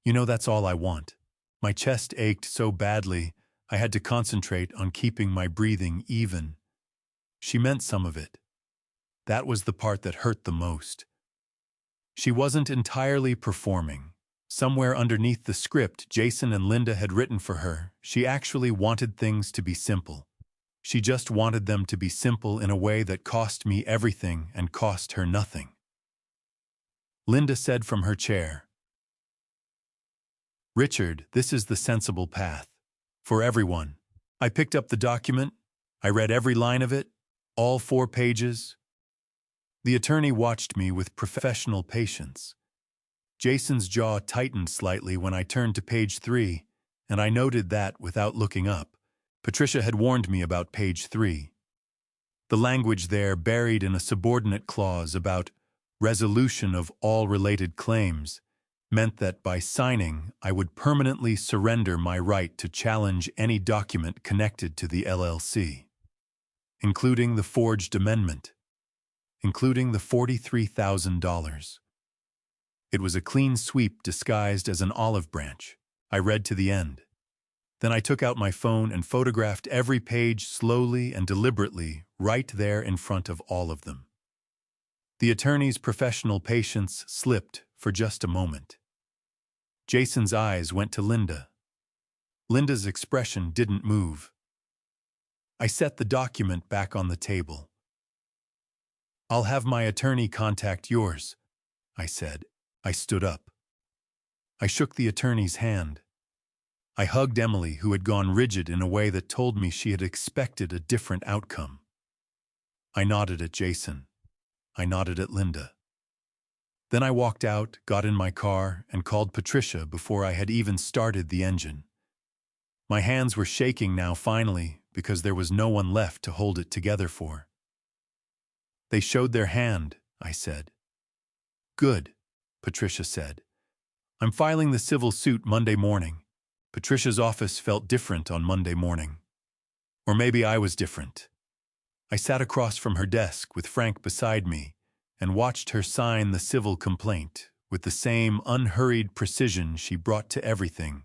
You know, that's all I want." My chest ached so badly, I had to concentrate on keeping my breathing even. She meant some of it. That was the part that hurt the most. She wasn't entirely performing. Somewhere underneath the script Jason and Linda had written for her, she actually wanted things to be simple. She just wanted them to be simple in a way that cost me everything and cost her nothing. Linda said from her chair, "Richard, this is the sensible path. For everyone." I picked up the document. I read every line of it, all 4 pages. The attorney watched me with professional patience. Jason's jaw tightened slightly when I turned to page 3, and I noted that, without looking up, Patricia had warned me about page 3. The language there, buried in a subordinate clause about resolution of all related claims, meant that by signing, I would permanently surrender my right to challenge any document connected to the LLC, including the forged amendment, including the $43,000. It was a clean sweep disguised as an olive branch. I read to the end. Then I took out my phone and photographed every page slowly and deliberately, right there in front of all of them. The attorney's professional patience slipped for just a moment. Jason's eyes went to Linda. Linda's expression didn't move. I set the document back on the table. "I'll have my attorney contact yours," I said. I stood up. I shook the attorney's hand. I hugged Emily, who had gone rigid in a way that told me she had expected a different outcome. I nodded at Jason. I nodded at Linda. Then I walked out, got in my car, and called Patricia before I had even started the engine. My hands were shaking now finally, because there was no one left to hold it together for. "They showed their hand," I said. "Good," Patricia said. "I'm filing the civil suit Monday morning." Patricia's office felt different on Monday morning. Or maybe I was different. I sat across from her desk with Frank beside me and watched her sign the civil complaint with the same unhurried precision she brought to everything,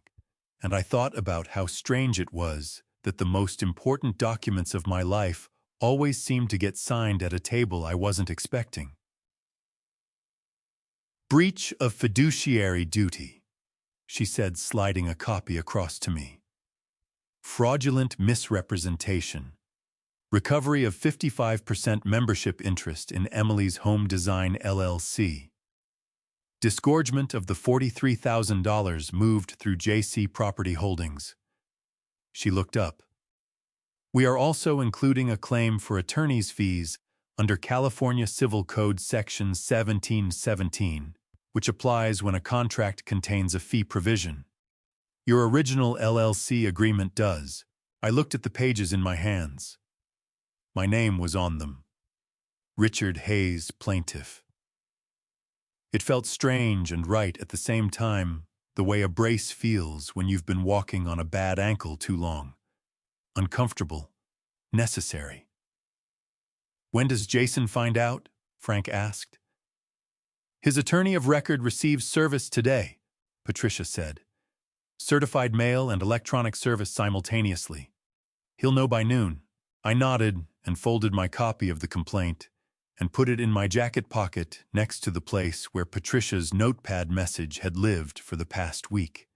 and I thought about how strange it was that the most important documents of my life always seemed to get signed at a table I wasn't expecting. "Breach of fiduciary duty," she said, sliding a copy across to me. "Fraudulent misrepresentation. Recovery of 55% membership interest in Emily's Home Design LLC. Disgorgement of the $43,000 moved through JC Property Holdings." She looked up. "We are also including a claim for attorney's fees under California Civil Code Section 1717, which applies when a contract contains a fee provision. Your original LLC agreement does." I looked at the pages in my hands. My name was on them. Richard Hayes, plaintiff. It felt strange and right at the same time, the way a brace feels when you've been walking on a bad ankle too long. Uncomfortable. Necessary. "When does Jason find out?" Frank asked. "His attorney of record receives service today," Patricia said. "Certified mail and electronic service simultaneously. He'll know by noon." I nodded and folded my copy of the complaint and put it in my jacket pocket next to the place where Patricia's notepad message had lived for the past week.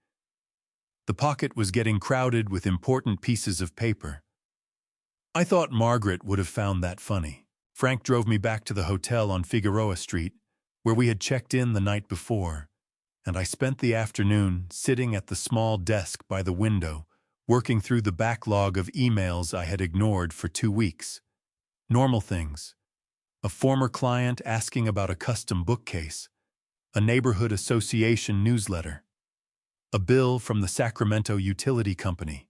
The pocket was getting crowded with important pieces of paper. I thought Margaret would have found that funny. Frank drove me back to the hotel on Figueroa Street, where we had checked in the night before, and I spent the afternoon sitting at the small desk by the window, working through the backlog of emails I had ignored for 2 weeks. Normal things. A former client asking about a custom bookcase, a neighborhood association newsletter, a bill from the Sacramento utility company.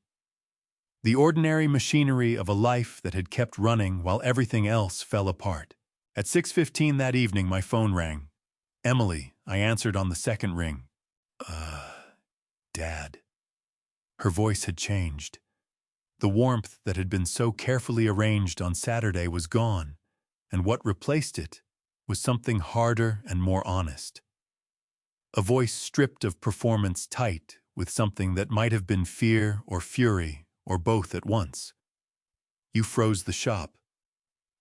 The ordinary machinery of a life that had kept running while everything else fell apart. At 6:15 that evening, my phone rang. Emily, I answered on the second ring. Dad. Her voice had changed. The warmth that had been so carefully arranged on Saturday was gone, and what replaced it was something harder and more honest. A voice stripped of performance, tight with something that might have been fear or fury or both at once. You froze the shop.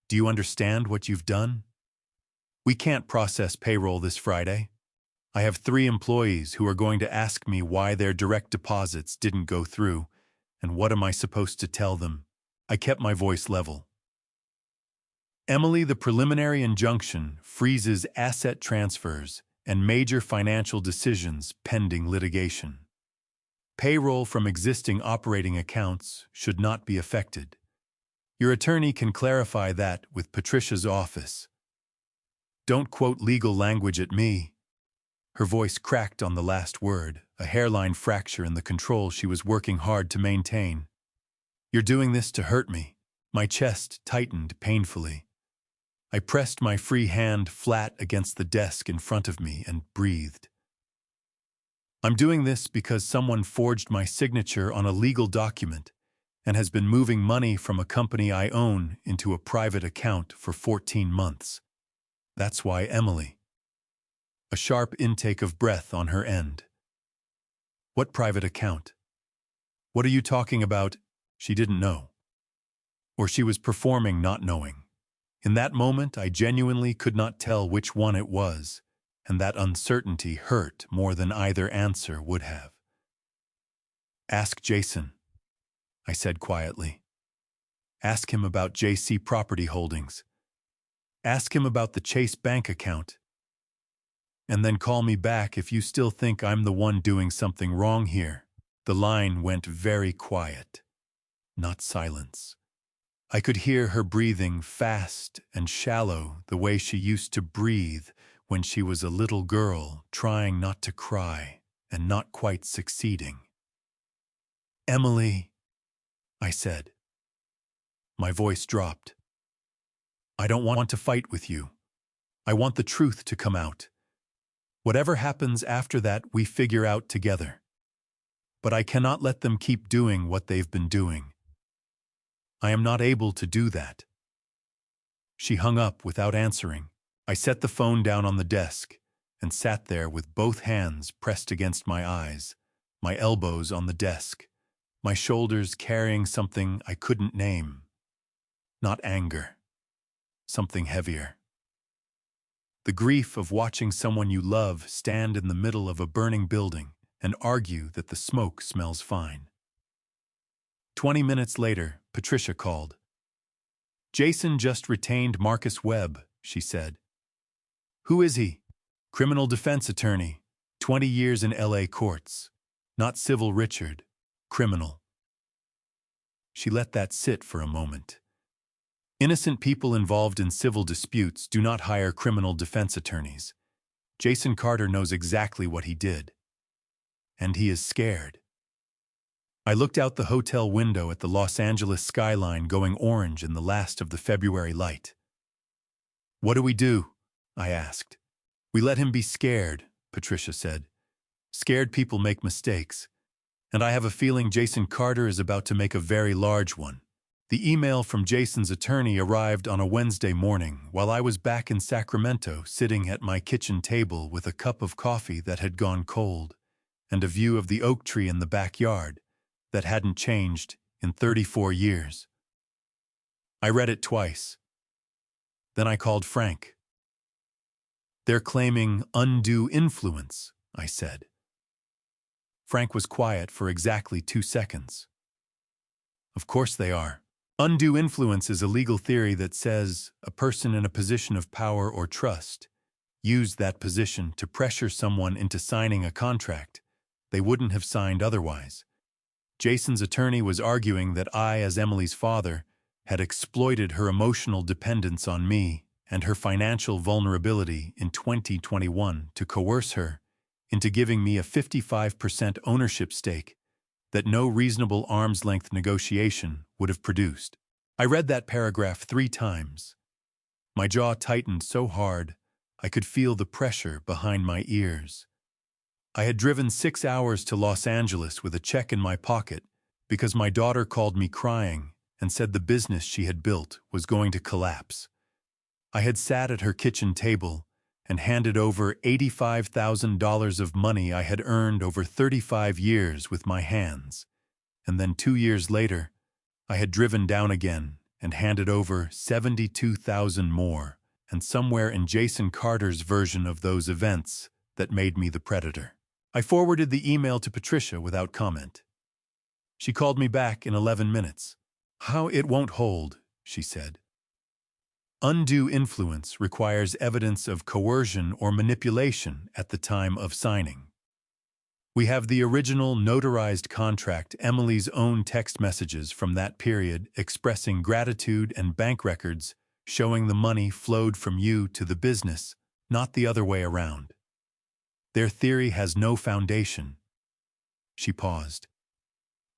Do you understand what you've done? We can't process payroll this Friday. I have 3 employees who are going to ask me why their direct deposits didn't go through, and what am I supposed to tell them? I kept my voice level. Emily, the preliminary injunction freezes asset transfers and major financial decisions pending litigation. Payroll from existing operating accounts should not be affected. Your attorney can clarify that with Patricia's office. Don't quote legal language at me. Her voice cracked on the last word, a hairline fracture in the control she was working hard to maintain. You're doing this to hurt me. My chest tightened painfully. I pressed my free hand flat against the desk in front of me and breathed. I'm doing this because someone forged my signature on a legal document and has been moving money from a company I own into a private account for 14 months. That's why Emily. A sharp intake of breath on her end. What private account? What are you talking about? She didn't know. Or she was performing not knowing. In that moment, I genuinely could not tell which one it was, and that uncertainty hurt more than either answer would have. Ask Jason, I said quietly. Ask him about JC Property Holdings. Ask him about the Chase Bank account. And then call me back if you still think I'm the one doing something wrong here. The line went very quiet, not silence. I could hear her breathing fast and shallow the way she used to breathe when she was a little girl trying not to cry and not quite succeeding. Emily, I said. My voice dropped. I don't want to fight with you. I want the truth to come out. Whatever happens after that, we figure out together. But I cannot let them keep doing what they've been doing. I am not able to do that. She hung up without answering. I set the phone down on the desk and sat there with both hands pressed against my eyes, my elbows on the desk, my shoulders carrying something I couldn't name. Not anger. Something heavier. The grief of watching someone you love stand in the middle of a burning building and argue that the smoke smells fine. 20 minutes later, Patricia called. Jason just retained Marcus Webb, she said. Who is he? Criminal defense attorney, 20 years in LA courts. Not civil Richard, criminal. She let that sit for a moment. Innocent people involved in civil disputes do not hire criminal defense attorneys. Jason Carter knows exactly what he did. And he is scared. I looked out the hotel window at the Los Angeles skyline going orange in the last of the February light. What do we do? I asked. We let him be scared, Patricia said. Scared people make mistakes. And I have a feeling Jason Carter is about to make a very large one. The email from Jason's attorney arrived on a Wednesday morning while I was back in Sacramento sitting at my kitchen table with a cup of coffee that had gone cold and a view of the oak tree in the backyard that hadn't changed in 34 years. I read it twice. Then I called Frank. They're claiming undue influence, I said. Frank was quiet for exactly 2 seconds. Of course they are. Undue influence is a legal theory that says a person in a position of power or trust used that position to pressure someone into signing a contract they wouldn't have signed otherwise. Jason's attorney was arguing that I, as Emily's father, had exploited her emotional dependence on me and her financial vulnerability in 2021 to coerce her into giving me a 55% ownership stake that no reasonable arm's-length negotiation would have produced. I read that paragraph 3 times. My jaw tightened so hard I could feel the pressure behind my ears. I had driven 6 hours to Los Angeles with a check in my pocket because my daughter called me crying and said the business she had built was going to collapse. I had sat at her kitchen table and handed over $85,000 of money I had earned over 35 years with my hands. And then 2 years later, I had driven down again and handed over $72,000 more, and somewhere in Jason Carter's version of those events that made me the predator. I forwarded the email to Patricia without comment. She called me back in 11 minutes. "How it won't hold," she said. "Undue influence requires evidence of coercion or manipulation at the time of signing. We have the original notarized contract, Emily's own text messages from that period expressing gratitude, and bank records showing the money flowed from you to the business, not the other way around. Their theory has no foundation." She paused.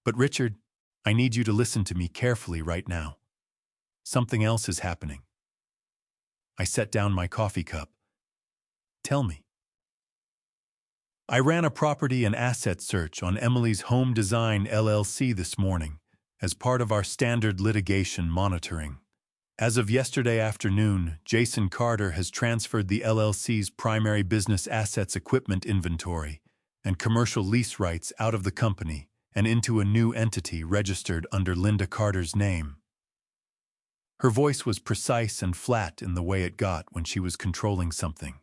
"But Richard, I need you to listen to me carefully right now. Something else is happening." I set down my coffee cup. "Tell me." "I ran a property and asset search on Emily's Home Design LLC this morning as part of our standard litigation monitoring. As of yesterday afternoon, Jason Carter has transferred the LLC's primary business assets, equipment inventory, and commercial lease rights out of the company and into a new entity registered under Linda Carter's name." Her voice was precise and flat in the way it got when she was controlling something.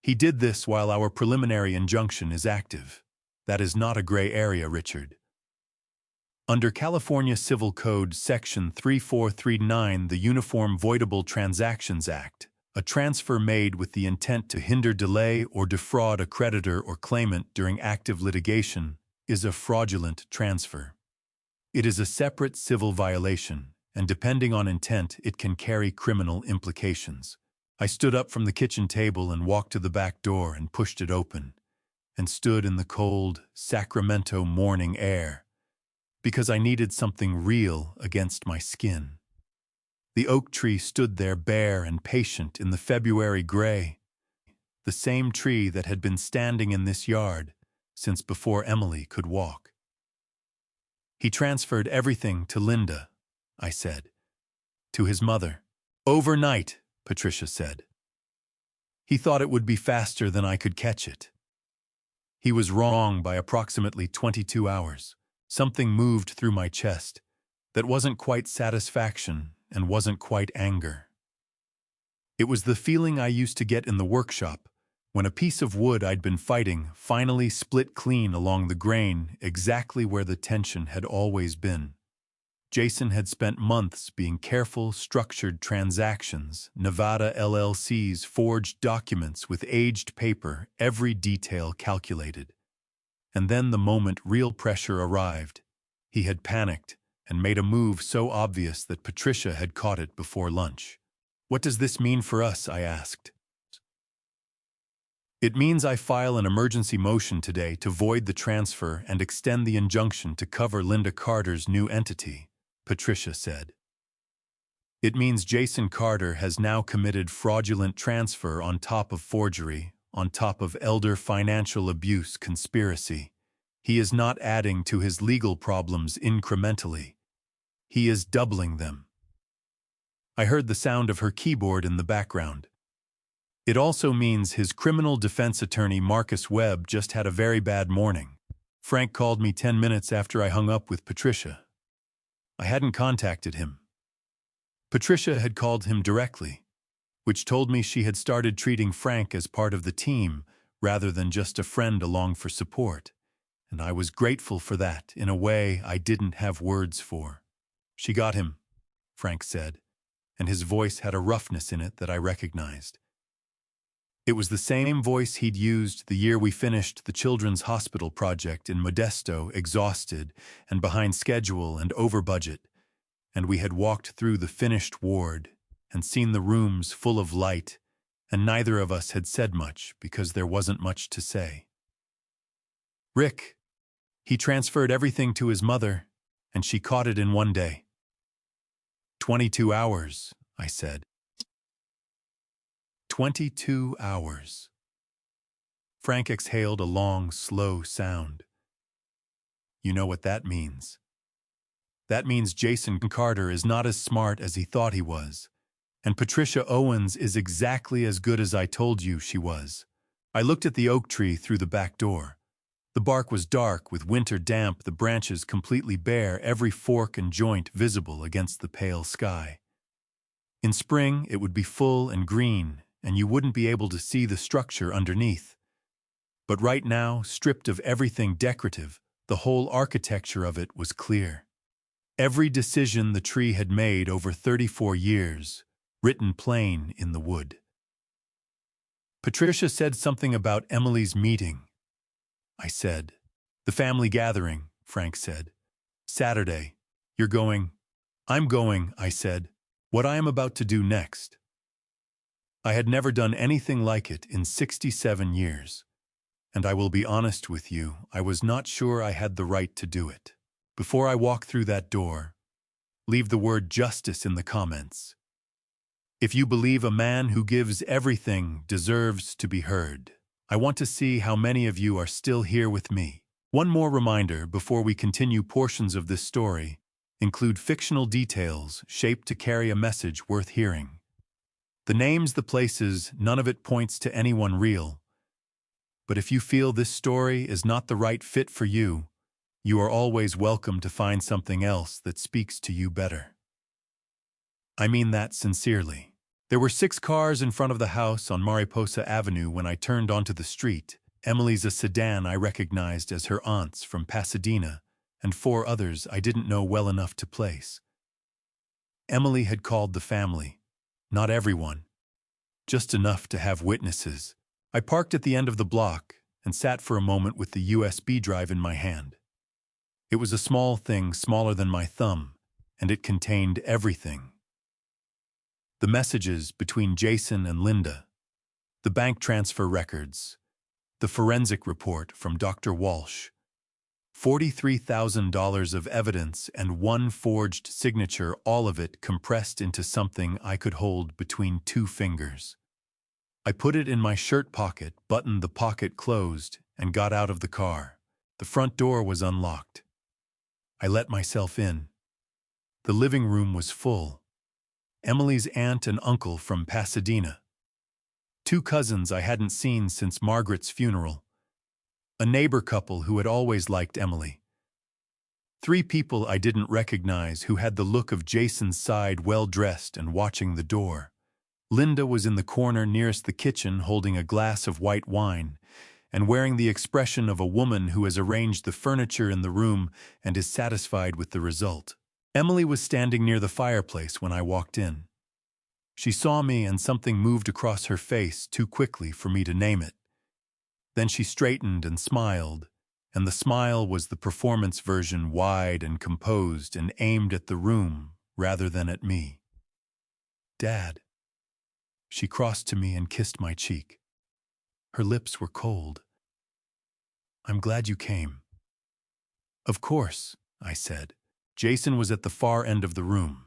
"He did this while our preliminary injunction is active. That is not a gray area, Richard. Under California Civil Code Section 3439, the Uniform Voidable Transactions Act, a transfer made with the intent to hinder, delay, or defraud a creditor or claimant during active litigation is a fraudulent transfer. It is a separate civil violation, and depending on intent, it can carry criminal implications. I stood up from the kitchen table and walked to the back door and pushed it open, and stood in the cold Sacramento morning air, because I needed something real against my skin. The oak tree stood there bare and patient in the February gray, the same tree that had been standing in this yard since before Emily could walk. "He transferred everything to Linda," I said. "To his mother." "Overnight," Patricia said. "He thought it would be faster than I could catch it." He was wrong by approximately 22 hours. Something moved through my chest that wasn't quite satisfaction and wasn't quite anger. It was the feeling I used to get in the workshop when a piece of wood I'd been fighting finally split clean along the grain, exactly where the tension had always been. Jason had spent months being careful, structured transactions, Nevada LLCs, forged documents with aged paper, every detail calculated. And then the moment real pressure arrived, he had panicked and made a move so obvious that Patricia had caught it before lunch. "What does this mean for us?" I asked. "It means I file an emergency motion today to void the transfer and extend the injunction to cover Linda Carter's new entity," Patricia said. "It means Jason Carter has now committed fraudulent transfer on top of forgery, on top of elder financial abuse conspiracy. He is not adding to his legal problems incrementally. He is doubling them." I heard the sound of her keyboard in the background. "It also means his criminal defense attorney Marcus Webb just had a very bad morning. Frank called me 10 minutes after I hung up with Patricia. I hadn't contacted him. Patricia had called him directly, which told me she had started treating Frank as part of the team rather than just a friend along for support, and I was grateful for that in a way I didn't have words for. "She got him," Frank said, and his voice had a roughness in it that I recognized. It was the same voice he'd used the year we finished the children's hospital project in Modesto, exhausted and behind schedule and over budget, and we had walked through the finished ward and seen the rooms full of light, and neither of us had said much because there wasn't much to say. Rick, he transferred everything to his mother, and she caught it in one day. 22 hours, I said. 22 hours. Frank exhaled a long, slow sound. You know what that means. That means Jason Carter is not as smart as he thought he was, and Patricia Owens is exactly as good as I told you she was. I looked at the oak tree through the back door. The bark was dark, with winter damp, the branches completely bare, every fork and joint visible against the pale sky. In spring, it would be full and green, and you wouldn't be able to see the structure underneath. But right now, stripped of everything decorative, the whole architecture of it was clear. Every decision the tree had made over 34 years, written plain in the wood. Patricia said something about Emily's meeting. I said. The family gathering, Frank said. Saturday. You're going? I'm going, I said. What I am about to do next. I had never done anything like it in 67 years. And I will be honest with you, I was not sure I had the right to do it. Before I walk through that door, leave the word justice in the comments. If you believe a man who gives everything deserves to be heard, I want to see how many of you are still here with me. One more reminder before we continue. Portions of this story include fictional details shaped to carry a message worth hearing. The names, the places, none of it points to anyone real. But if you feel this story is not the right fit for you, you are always welcome to find something else that speaks to you better. I mean that sincerely. There were 6 cars in front of the house on Mariposa Avenue when I turned onto the street. Emily's a sedan I recognized as her aunt's from Pasadena, and 4 others I didn't know well enough to place. Emily had called the family. Not everyone. Just enough to have witnesses. I parked at the end of the block and sat for a moment with the USB drive in my hand. It was a small thing, smaller than my thumb, and it contained everything. The messages between Jason and Linda, the bank transfer records, the forensic report from Dr. Walsh, $43,000 of evidence and 1 forged signature, all of it compressed into something I could hold between 2 fingers. I put it in my shirt pocket, buttoned the pocket closed, and got out of the car. The front door was unlocked. I let myself in. The living room was full. Emily's aunt and uncle from Pasadena. 2 cousins I hadn't seen since Margaret's funeral. A neighbor couple who had always liked Emily. 3 people I didn't recognize who had the look of Jason's side, well-dressed and watching the door. Linda was in the corner nearest the kitchen holding a glass of white wine and wearing the expression of a woman who has arranged the furniture in the room and is satisfied with the result. Emily was standing near the fireplace when I walked in. She saw me and something moved across her face too quickly for me to name it. Then she straightened and smiled, and the smile was the performance version, wide and composed and aimed at the room rather than at me. Dad. She crossed to me and kissed my cheek. Her lips were cold. I'm glad you came. Of course, I said. Jason was at the far end of the room.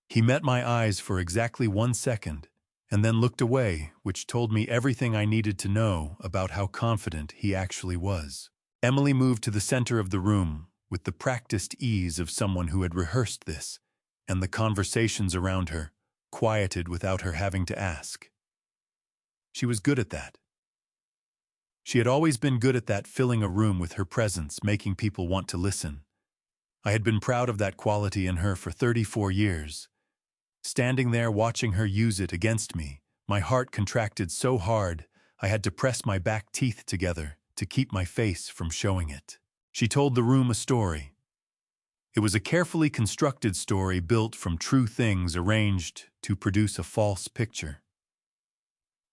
He met my eyes for exactly 1 second, and then looked away, which told me everything I needed to know about how confident he actually was. Emily moved to the center of the room with the practiced ease of someone who had rehearsed this, and the conversations around her quieted without her having to ask. She was good at that. She had always been good at that, filling a room with her presence, making people want to listen. I had been proud of that quality in her for 34 years. Standing there watching her use it against me, my heart contracted so hard I had to press my back teeth together to keep my face from showing it. She told the room a story. It was a carefully constructed story built from true things arranged to produce a false picture.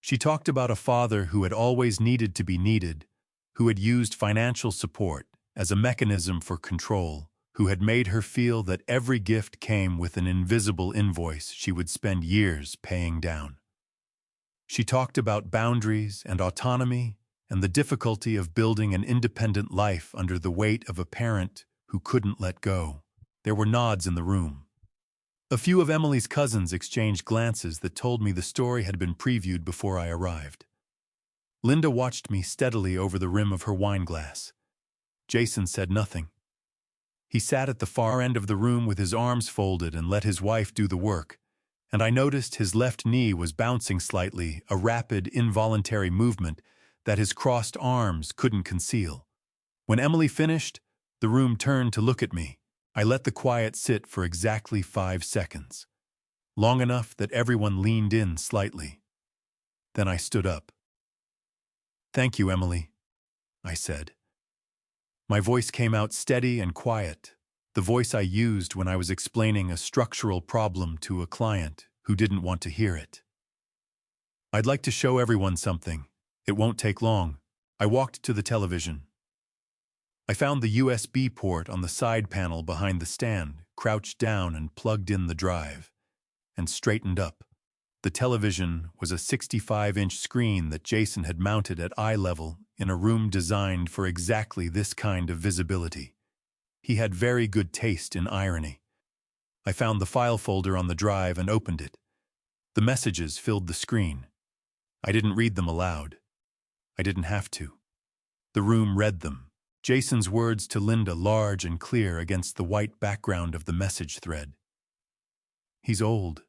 She talked about a father who had always needed to be needed, who had used financial support as a mechanism for control, who had made her feel that every gift came with an invisible invoice she would spend years paying down. She talked about boundaries and autonomy and the difficulty of building an independent life under the weight of a parent who couldn't let go. There were nods in the room. A few of Emily's cousins exchanged glances that told me the story had been previewed before I arrived. Linda watched me steadily over the rim of her wine glass. Jason said nothing. He sat at the far end of the room with his arms folded and let his wife do the work, and I noticed his left knee was bouncing slightly, a rapid, involuntary movement that his crossed arms couldn't conceal. When Emily finished, the room turned to look at me. I let the quiet sit for exactly 5 seconds, long enough that everyone leaned in slightly. Then I stood up. "Thank you, Emily," I said. My voice came out steady and quiet, the voice I used when I was explaining a structural problem to a client who didn't want to hear it. "I'd like to show everyone something. It won't take long." I walked to the television. I found the USB port on the side panel behind the stand, crouched down and plugged in the drive, and straightened up. The television was a 65-inch screen that Jason had mounted at eye level in a room designed for exactly this kind of visibility. He had very good taste in irony. I found the file folder on the drive and opened it. The messages filled the screen. I didn't read them aloud. I didn't have to. The room read them. Jason's words to Linda large and clear against the white background of the message thread. "He's old.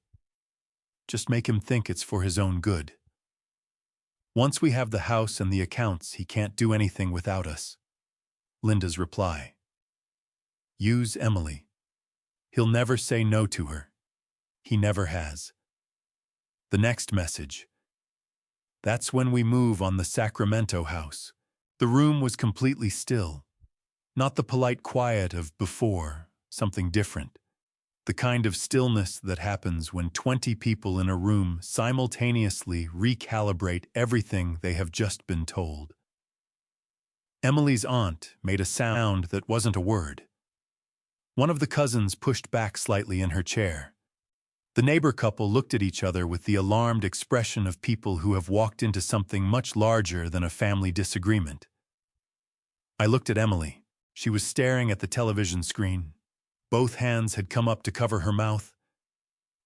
Just make him think it's for his own good. Once we have the house and the accounts, he can't do anything without us." Linda's reply. "Use Emily. He'll never say no to her. He never has." The next message. "That's when we move on the Sacramento house." The room was completely still. Not the polite quiet of before, something different. The kind of stillness that happens when 20 people in a room simultaneously recalibrate everything they have just been told. Emily's aunt made a sound that wasn't a word. One of the cousins pushed back slightly in her chair. The neighbor couple looked at each other with the alarmed expression of people who have walked into something much larger than a family disagreement. I looked at Emily. She was staring at the television screen. Both hands had come up to cover her mouth.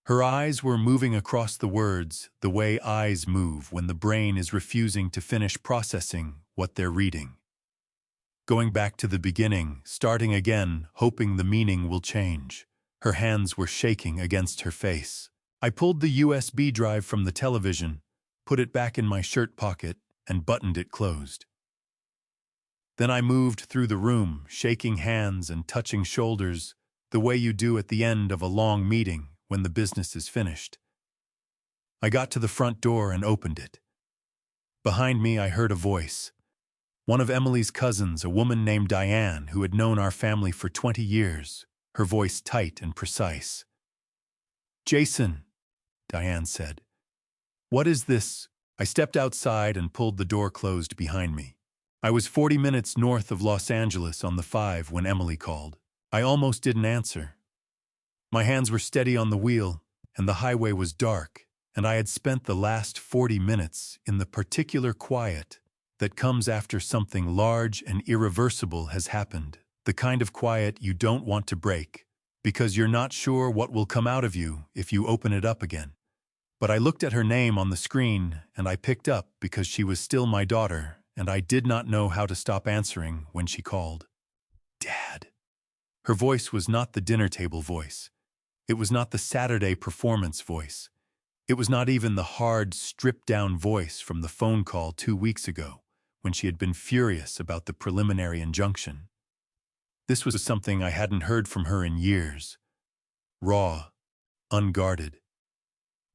Her eyes were moving across the words the way eyes move when the brain is refusing to finish processing what they're reading. Going back to the beginning, starting again, hoping the meaning will change. Her hands were shaking against her face. I pulled the USB drive from the television, put it back in my shirt pocket, and buttoned it closed. Then I moved through the room, shaking hands and touching shoulders, the way you do at the end of a long meeting when the business is finished. I got to the front door and opened it. Behind me, I heard a voice. One of Emily's cousins, a woman named Diane, who had known our family for 20 years, her voice tight and precise. "Jason," Diane said. "What is this?" I stepped outside and pulled the door closed behind me. I was 40 minutes north of Los Angeles on the 5 when Emily called. I almost didn't answer. My hands were steady on the wheel, and the highway was dark, and I had spent the last 40 minutes in the particular quiet that comes after something large and irreversible has happened, the kind of quiet you don't want to break, because you're not sure what will come out of you if you open it up again. But I looked at her name on the screen, and I picked up because she was still my daughter, and I did not know how to stop answering when she called. "Dad." Her voice was not the dinner table voice. It was not the Saturday performance voice. It was not even the hard, stripped-down voice from the phone call 2 weeks ago, when she had been furious about the preliminary injunction. This was something I hadn't heard from her in years. Raw, unguarded.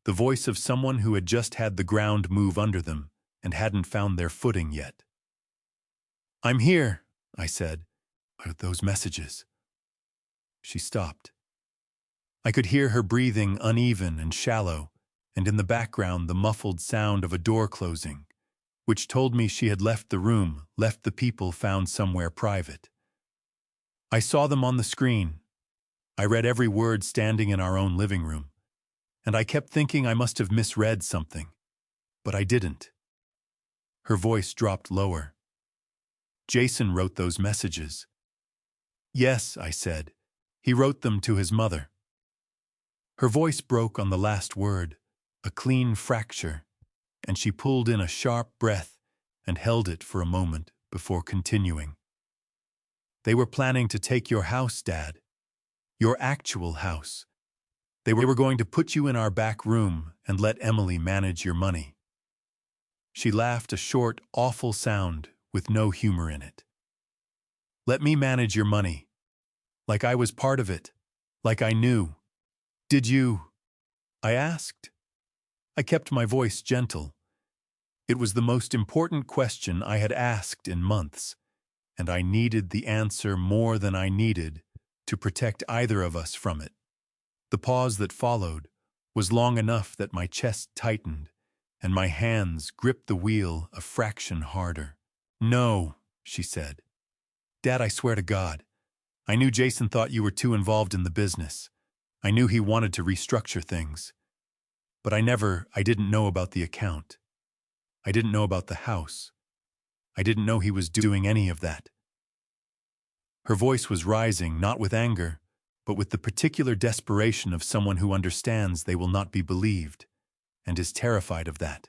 The voice of someone who had just had the ground move under them and hadn't found their footing yet. "I'm here," I said. "What are those messages?" She stopped. I could hear her breathing uneven and shallow, and in the background the muffled sound of a door closing, which told me she had left the room, left the people found somewhere private. I saw them on the screen. I read every word standing in our own living room, and I kept thinking I must have misread something, but I didn't. Her voice dropped lower. Jason wrote those messages. Yes, I said. He wrote them to his mother. Her voice broke on the last word, a clean fracture, and she pulled in a sharp breath and held it for a moment before continuing. They were planning to take your house, Dad. Your actual house. They were going to put you in our back room and let Emily manage your money. She laughed, a short, awful sound with no humor in it. Let me manage your money. Like I was part of it. Like I knew. Did you? I asked. I kept my voice gentle. It was the most important question I had asked in months, and I needed the answer more than I needed to protect either of us from it. The pause that followed was long enough that my chest tightened, and my hands gripped the wheel a fraction harder. No, she said. Dad, I swear to God. I knew Jason thought you were too involved in the business. I knew he wanted to restructure things. But I didn't know about the account. I didn't know about the house. I didn't know he was doing any of that. Her voice was rising, not with anger, but with the particular desperation of someone who understands they will not be believed, and is terrified of that.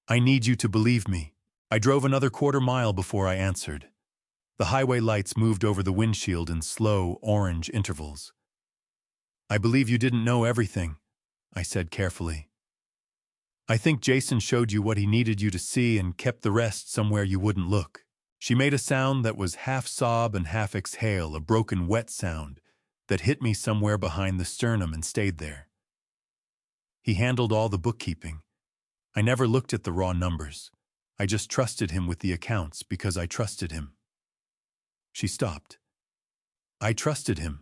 I need you to believe me. I drove another quarter-mile before I answered. The highway lights moved over the windshield in slow, orange intervals. I believe you didn't know everything, I said carefully. I think Jason showed you what he needed you to see and kept the rest somewhere you wouldn't look. She made a sound that was half sob and half exhale, a broken, wet sound that hit me somewhere behind the sternum and stayed there. He handled all the bookkeeping. I never looked at the raw numbers. I just trusted him with the accounts because I trusted him. She stopped. I trusted him.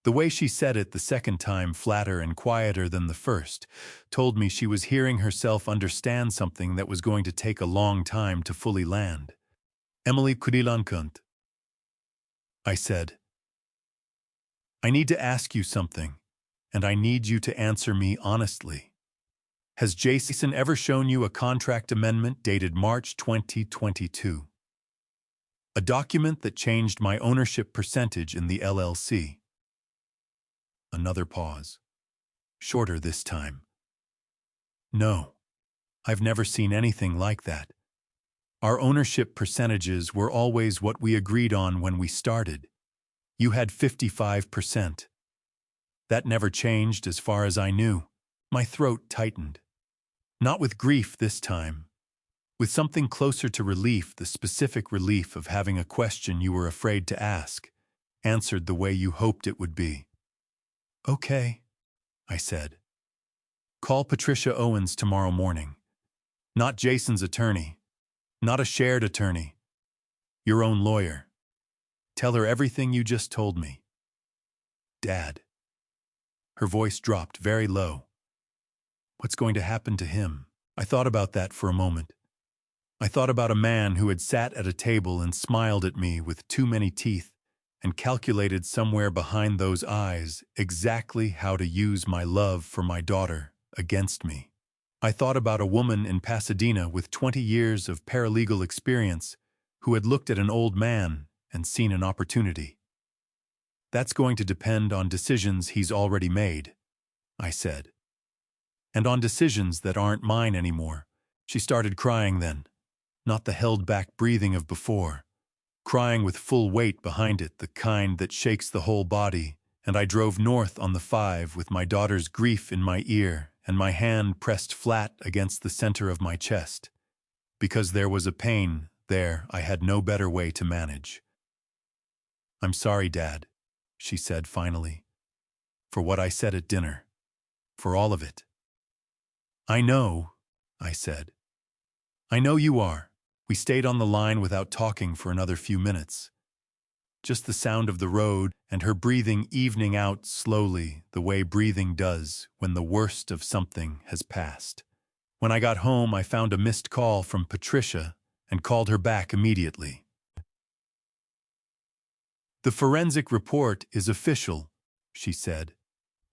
The way she said it the second time, flatter and quieter than the first, told me she was hearing herself understand something that was going to take a long time to fully land. Emily Kurilankant. I said, I need to ask you something, and I need you to answer me honestly. Has Jason ever shown you a contract amendment dated March 2022? A document that changed my ownership percentage in the LLC. Another pause. Shorter this time. No, I've never seen anything like that. Our ownership percentages were always what we agreed on when we started. You had 55%. That never changed as far as I knew. My throat tightened. Not with grief this time. With something closer to relief, the specific relief of having a question you were afraid to ask, answered the way you hoped it would be. Okay, I said. Call Patricia Owens tomorrow morning. Not Jason's attorney. Not a shared attorney. Your own lawyer. Tell her everything you just told me. Dad. Her voice dropped very low. What's going to happen to him? I thought about that for a moment. I thought about a man who had sat at a table and smiled at me with too many teeth and calculated somewhere behind those eyes exactly how to use my love for my daughter against me. I thought about a woman in Pasadena with 20 years of paralegal experience who had looked at an old man and seen an opportunity. That's going to depend on decisions he's already made, I said. And on decisions that aren't mine anymore. She started crying then, not the held-back breathing of before. Crying with full weight behind it, the kind that shakes the whole body, and I drove north on the 5 with my daughter's grief in my ear and my hand pressed flat against the center of my chest. Because there was a pain there I had no better way to manage. I'm sorry, Dad, she said finally, for what I said at dinner, for all of it. I know, I said. I know you are. We stayed on the line without talking for another few minutes. Just the sound of the road and her breathing evening out slowly the way breathing does when the worst of something has passed. When I got home, I found a missed call from Patricia and called her back immediately. The forensic report is official, she said.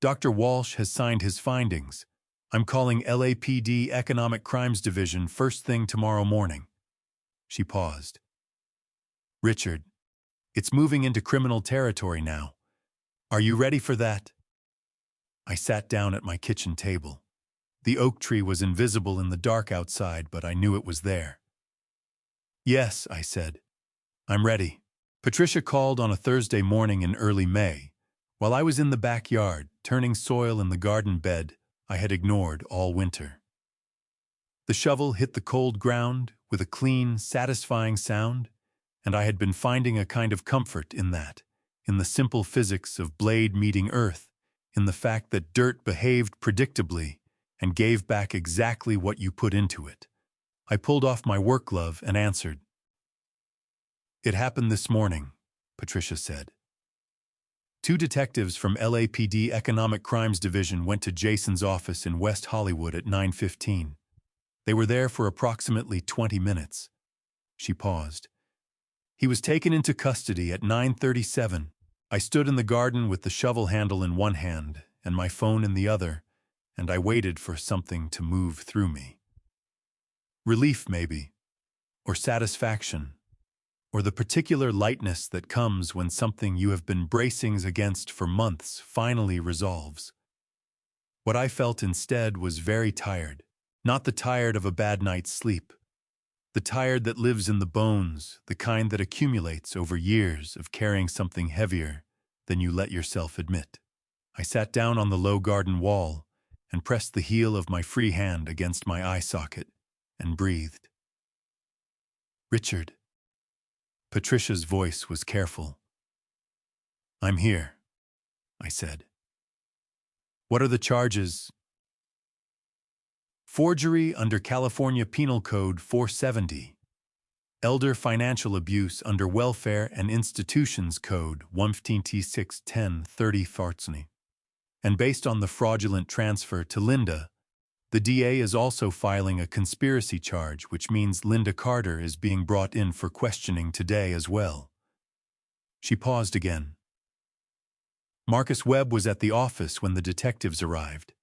Dr. Walsh has signed his findings. I'm calling LAPD Economic Crimes Division first thing tomorrow morning. She paused. Richard, it's moving into criminal territory now. Are you ready for that? I sat down at my kitchen table. The oak tree was invisible in the dark outside, but I knew it was there. Yes, I said. I'm ready. Patricia called on a Thursday morning in early May. While I was in the backyard, turning soil in the garden bed I had ignored all winter. The shovel hit the cold ground with a clean, satisfying sound, and I had been finding a kind of comfort in that, in the simple physics of blade meeting earth, in the fact that dirt behaved predictably and gave back exactly what you put into it. I pulled off my work glove and answered. It happened this morning, Patricia said. 2 detectives from LAPD Economic Crimes Division went to Jason's office in West Hollywood at 9:15. They were there for approximately 20 minutes. She paused. He was taken into custody at 9:37. I stood in the garden with the shovel handle in one hand and my phone in the other, and I waited for something to move through me. Relief, maybe, or satisfaction, or the particular lightness that comes when something you have been bracing against for months finally resolves. What I felt instead was very tired, not the tired of a bad night's sleep, the tired that lives in the bones, the kind that accumulates over years of carrying something heavier than you let yourself admit. I sat down on the low garden wall and pressed the heel of my free hand against my eye socket and breathed. Richard. Patricia's voice was careful. I'm here, I said. What are the charges? Forgery under California Penal Code 470. Elder financial abuse under Welfare and Institutions Code 1561030. And based on the fraudulent transfer to Linda, the DA is also filing a conspiracy charge, which means Linda Carter is being brought in for questioning today as well. She paused again. Marcus Webb was at the office when the detectives arrived.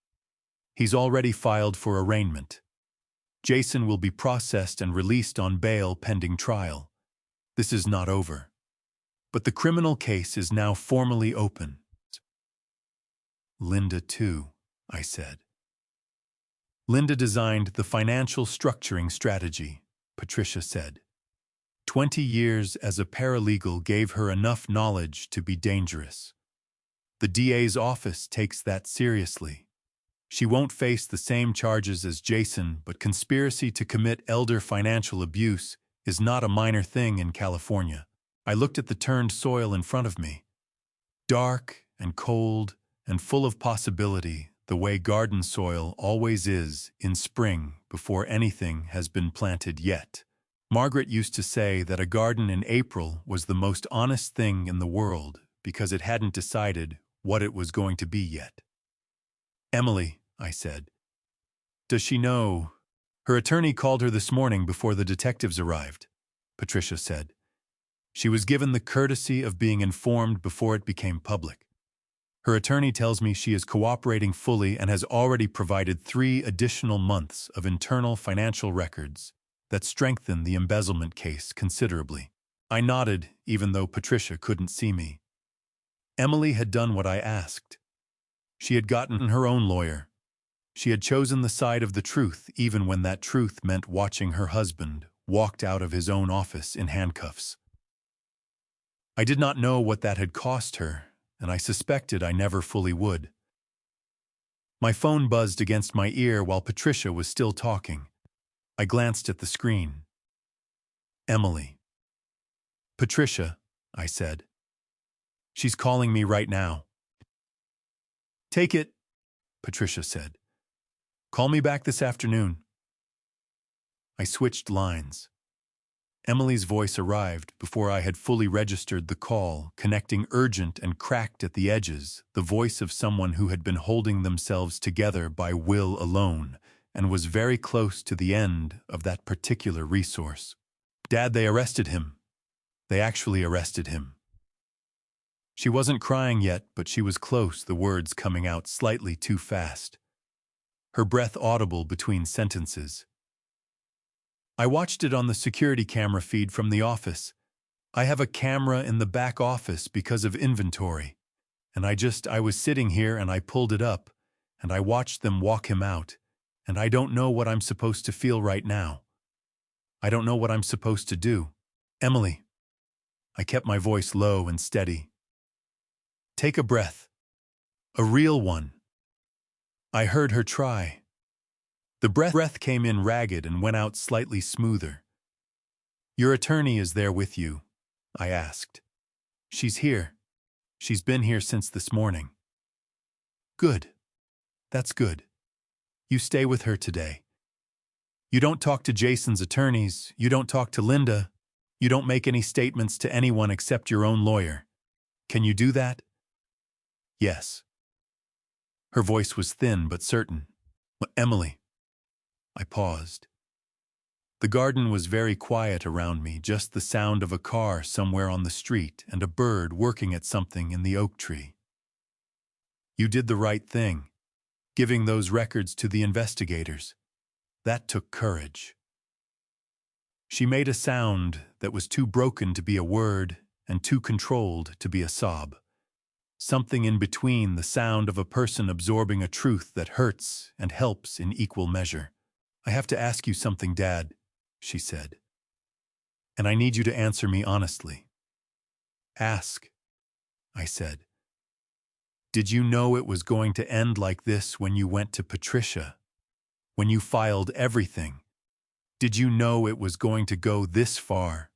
He's already filed for arraignment. Jason will be processed and released on bail pending trial. This is not over. But the criminal case is now formally open. Linda, too, I said. Linda designed the financial structuring strategy, Patricia said. 20 years as a paralegal gave her enough knowledge to be dangerous. The DA's office takes that seriously. She won't face the same charges as Jason, but conspiracy to commit elder financial abuse is not a minor thing in California. I looked at the turned soil in front of me. Dark and cold and full of possibility, the way garden soil always is in spring before anything has been planted yet. Margaret used to say that a garden in April was the most honest thing in the world because it hadn't decided what it was going to be yet. Emily, I said. Does she know? Her attorney called her this morning before the detectives arrived, Patricia said. She was given the courtesy of being informed before it became public. Her attorney tells me she is cooperating fully and has already provided 3 additional months of internal financial records that strengthen the embezzlement case considerably. I nodded, even though Patricia couldn't see me. Emily had done what I asked. She had gotten her own lawyer. She had chosen the side of the truth, even when that truth meant watching her husband walked out of his own office in handcuffs. I did not know what that had cost her, and I suspected I never fully would. My phone buzzed against my ear while Patricia was still talking. I glanced at the screen. Emily. Patricia, I said. She's calling me right now. Take it, Patricia said. Call me back this afternoon. I switched lines. Emily's voice arrived before I had fully registered the call, connecting urgent and cracked at the edges, the voice of someone who had been holding themselves together by will alone and was very close to the end of that particular resource. Dad, they arrested him. They actually arrested him. She wasn't crying yet, but she was close, the words coming out slightly too fast. Her breath audible between sentences. I watched it on the security camera feed from the office. I have a camera in the back office because of inventory. And I was sitting here and I pulled it up, and I watched them walk him out, and I don't know what I'm supposed to feel right now. I don't know what I'm supposed to do. Emily. I kept my voice low and steady. Take a breath. A real one. I heard her try. The breath came in ragged and went out slightly smoother. Your attorney is there with you, I asked. She's here. She's been here since this morning. Good. That's good. You stay with her today. You don't talk to Jason's attorneys. You don't talk to Linda. You don't make any statements to anyone except your own lawyer. Can you do that? Yes. Her voice was thin but certain. Emily. I paused. The garden was very quiet around me, just the sound of a car somewhere on the street and a bird working at something in the oak tree. You did the right thing, giving those records to the investigators. That took courage. She made a sound that was too broken to be a word and too controlled to be a sob. Something in between, the sound of a person absorbing a truth that hurts and helps in equal measure. I have to ask you something, Dad, she said. And I need you to answer me honestly. Ask, I said. Did you know it was going to end like this when you went to Patricia? When you filed everything? Did you know it was going to go this far?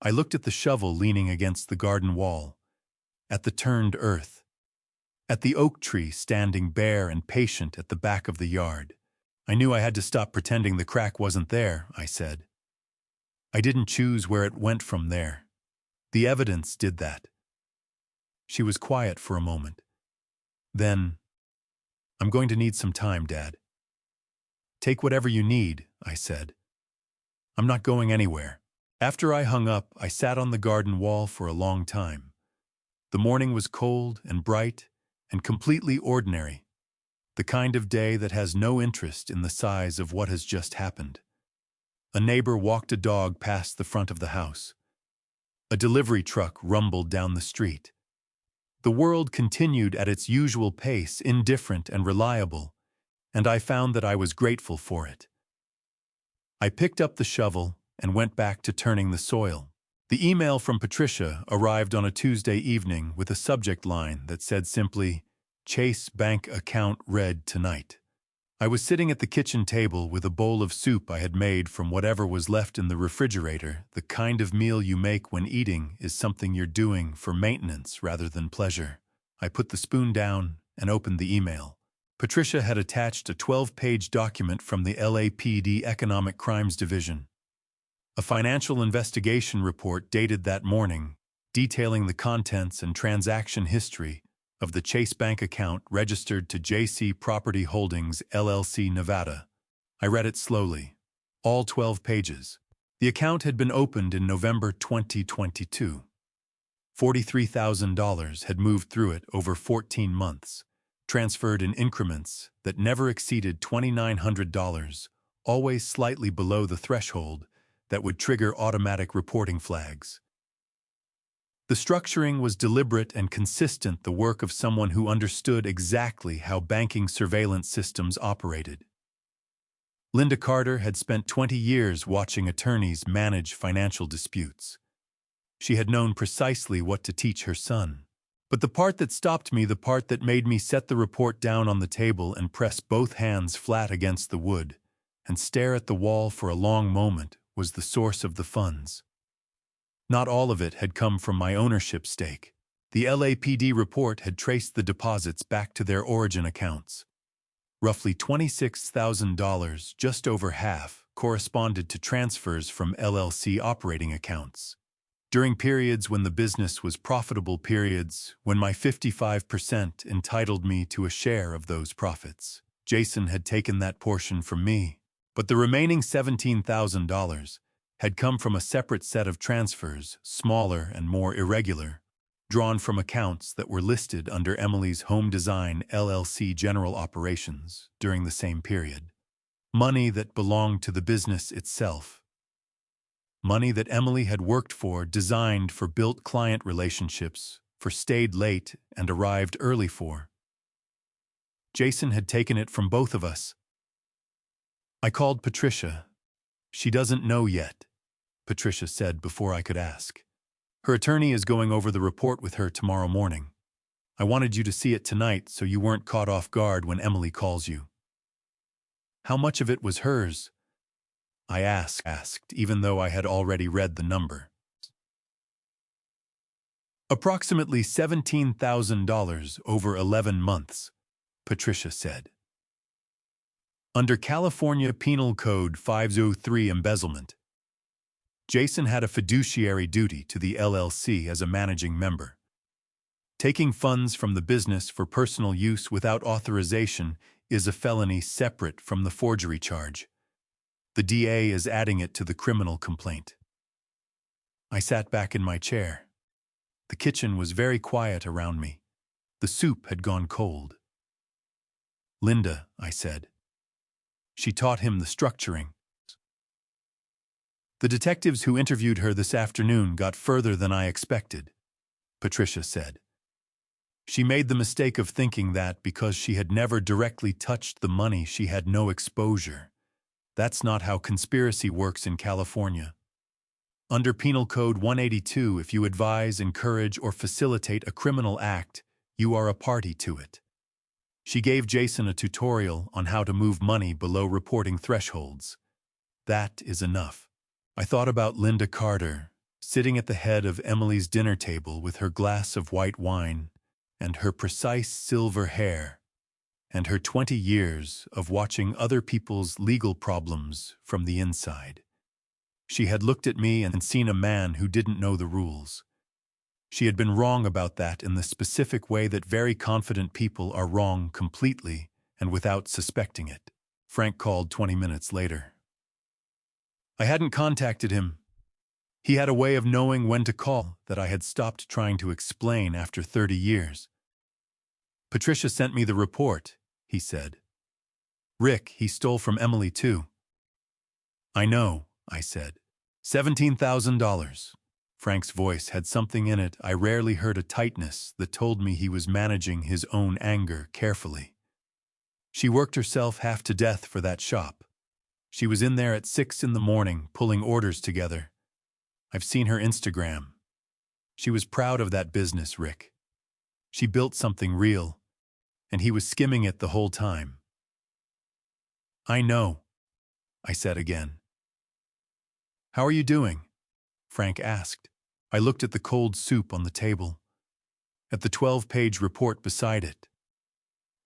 I looked at the shovel leaning against the garden wall, at the turned earth, at the oak tree standing bare and patient at the back of the yard. I knew I had to stop pretending the crack wasn't there, I said. I didn't choose where it went from there. The evidence did that. She was quiet for a moment. Then, I'm going to need some time, Dad. Take whatever you need, I said. I'm not going anywhere. After I hung up, I sat on the garden wall for a long time. The morning was cold and bright and completely ordinary. The kind of day that has no interest in the size of what has just happened. A neighbor walked a dog past the front of the house. A delivery truck rumbled down the street. The world continued at its usual pace, indifferent and reliable, and I found that I was grateful for it. I picked up the shovel and went back to turning the soil. The email from Patricia arrived on a Tuesday evening with a subject line that said simply, Chase Bank account read tonight. I was sitting at the kitchen table with a bowl of soup I had made from whatever was left in the refrigerator. The kind of meal you make when eating is something you're doing for maintenance rather than pleasure. I put the spoon down and opened the email. Patricia had attached a 12-page document from the LAPD Economic Crimes Division. A financial investigation report dated that morning, detailing the contents and transaction history of the Chase Bank account registered to JC Property Holdings, LLC, Nevada. I read it slowly, all 12 pages. The account had been opened in November 2022. $43,000 had moved through it over 14 months, transferred in increments that never exceeded $2,900, always slightly below the threshold that would trigger automatic reporting flags. The structuring was deliberate and consistent, the work of someone who understood exactly how banking surveillance systems operated. Linda Carter had spent 20 years watching attorneys manage financial disputes. She had known precisely what to teach her son. But the part that stopped me, the part that made me set the report down on the table and press both hands flat against the wood and stare at the wall for a long moment, was the source of the funds. Not all of it had come from my ownership stake. The LAPD report had traced the deposits back to their origin accounts. Roughly $26,000, just over half, corresponded to transfers from LLC operating accounts. During periods when the business was profitable, periods when my 55% entitled me to a share of those profits. Jason had taken that portion from me, but the remaining $17,000 had come from a separate set of transfers, smaller and more irregular, drawn from accounts that were listed under Emily's Home Design LLC general operations during the same period. Money that belonged to the business itself. Money that Emily had worked for, designed for, built client relationships, for, stayed late and arrived early for. Jason had taken it from both of us. I called Patricia. She doesn't know yet, Patricia said before I could ask. Her attorney is going over the report with her tomorrow morning. I wanted you to see it tonight so you weren't caught off guard when Emily calls you. How much of it was hers? I asked, even though I had already read the number. Approximately $17,000 over 11 months, Patricia said. Under California Penal Code 503 embezzlement, Jason had a fiduciary duty to the LLC as a managing member. Taking funds from the business for personal use without authorization is a felony separate from the forgery charge. The DA is adding it to the criminal complaint. I sat back in my chair. The kitchen was very quiet around me. The soup had gone cold. Linda, I said. She taught him the structuring. The detectives who interviewed her this afternoon got further than I expected, Patricia said. She made the mistake of thinking that because she had never directly touched the money, she had no exposure. That's not how conspiracy works in California. Under Penal Code 182, if you advise, encourage, or facilitate a criminal act, you are a party to it. She gave Jason a tutorial on how to move money below reporting thresholds. That is enough. I thought about Linda Carter, sitting at the head of Emily's dinner table with her glass of white wine and her precise silver hair, and her 20 years of watching other people's legal problems from the inside. She had looked at me and seen a man who didn't know the rules. She had been wrong about that in the specific way that very confident people are wrong completely and without suspecting it. Frank called 20 minutes later. I hadn't contacted him. He had a way of knowing when to call that I had stopped trying to explain after 30 years. Patricia sent me the report, he said. Rick, he stole from Emily too. I know, I said. $17,000. Frank's voice had something in it. I rarely heard a tightness that told me he was managing his own anger carefully. She worked herself half to death for that shop. She was in there at 6 in the morning, pulling orders together. I've seen her Instagram. She was proud of that business, Rick. She built something real, and he was skimming it the whole time. I know, I said again. How are you doing? Frank asked. I looked at the cold soup on the table, at the 12-page report beside it,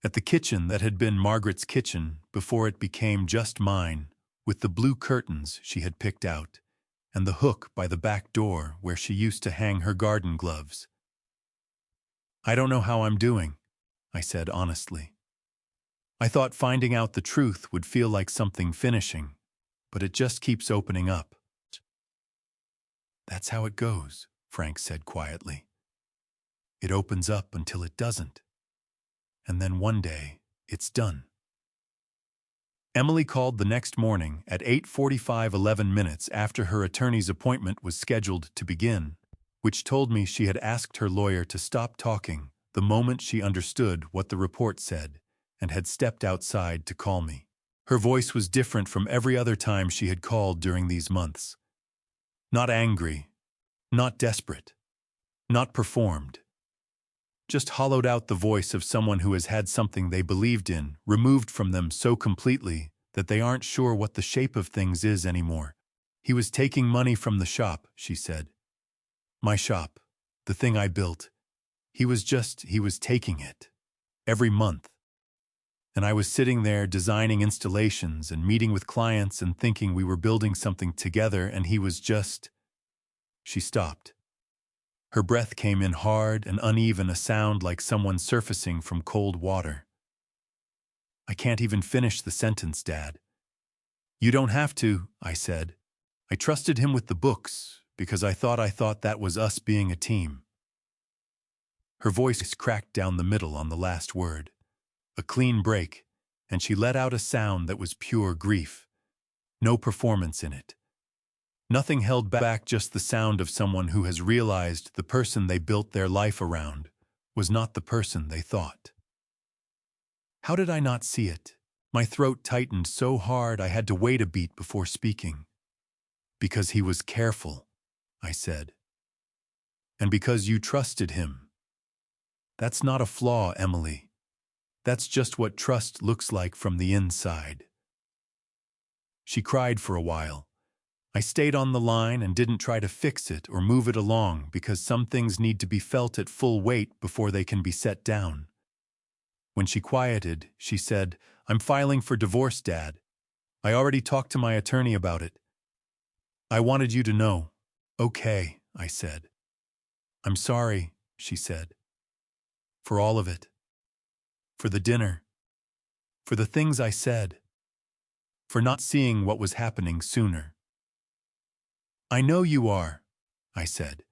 at the kitchen that had been Margaret's kitchen before it became just mine, with the blue curtains she had picked out, and the hook by the back door where she used to hang her garden gloves. I don't know how I'm doing, I said honestly. I thought finding out the truth would feel like something finishing, but it just keeps opening up. That's how it goes, Frank said quietly. It opens up until it doesn't. And then one day, it's done. Emily called the next morning at 8:45, 11 minutes after her attorney's appointment was scheduled to begin, which told me she had asked her lawyer to stop talking the moment she understood what the report said and had stepped outside to call me. Her voice was different from every other time she had called during these months. Not angry, not desperate, not performed. Just hollowed out the voice of someone who has had something they believed in removed from them so completely that they aren't sure what the shape of things is anymore. He was taking money from the shop, she said. My shop, the thing I built. He was taking it. Every month. And I was sitting there designing installations and meeting with clients and thinking we were building something together, and he was just... She stopped. Her breath came in hard and uneven, a sound like someone surfacing from cold water. I can't even finish the sentence, Dad. You don't have to, I said. I trusted him with the books because I thought that was us being a team. Her voice cracked down the middle on the last word. A clean break, and she let out a sound that was pure grief. No performance in it. Nothing held back, just the sound of someone who has realized the person they built their life around was not the person they thought. How did I not see it? My throat tightened so hard I had to wait a beat before speaking. Because he was careful, I said. And because you trusted him. That's not a flaw, Emily. That's just what trust looks like from the inside. She cried for a while. I stayed on the line and didn't try to fix it or move it along because some things need to be felt at full weight before they can be set down. When she quieted, she said, "I'm filing for divorce, Dad. I already talked to my attorney about it. I wanted you to know." "Okay," I said. "I'm sorry," she said. "For all of it. For the dinner. For the things I said. For not seeing what was happening sooner." "I know you are," I said.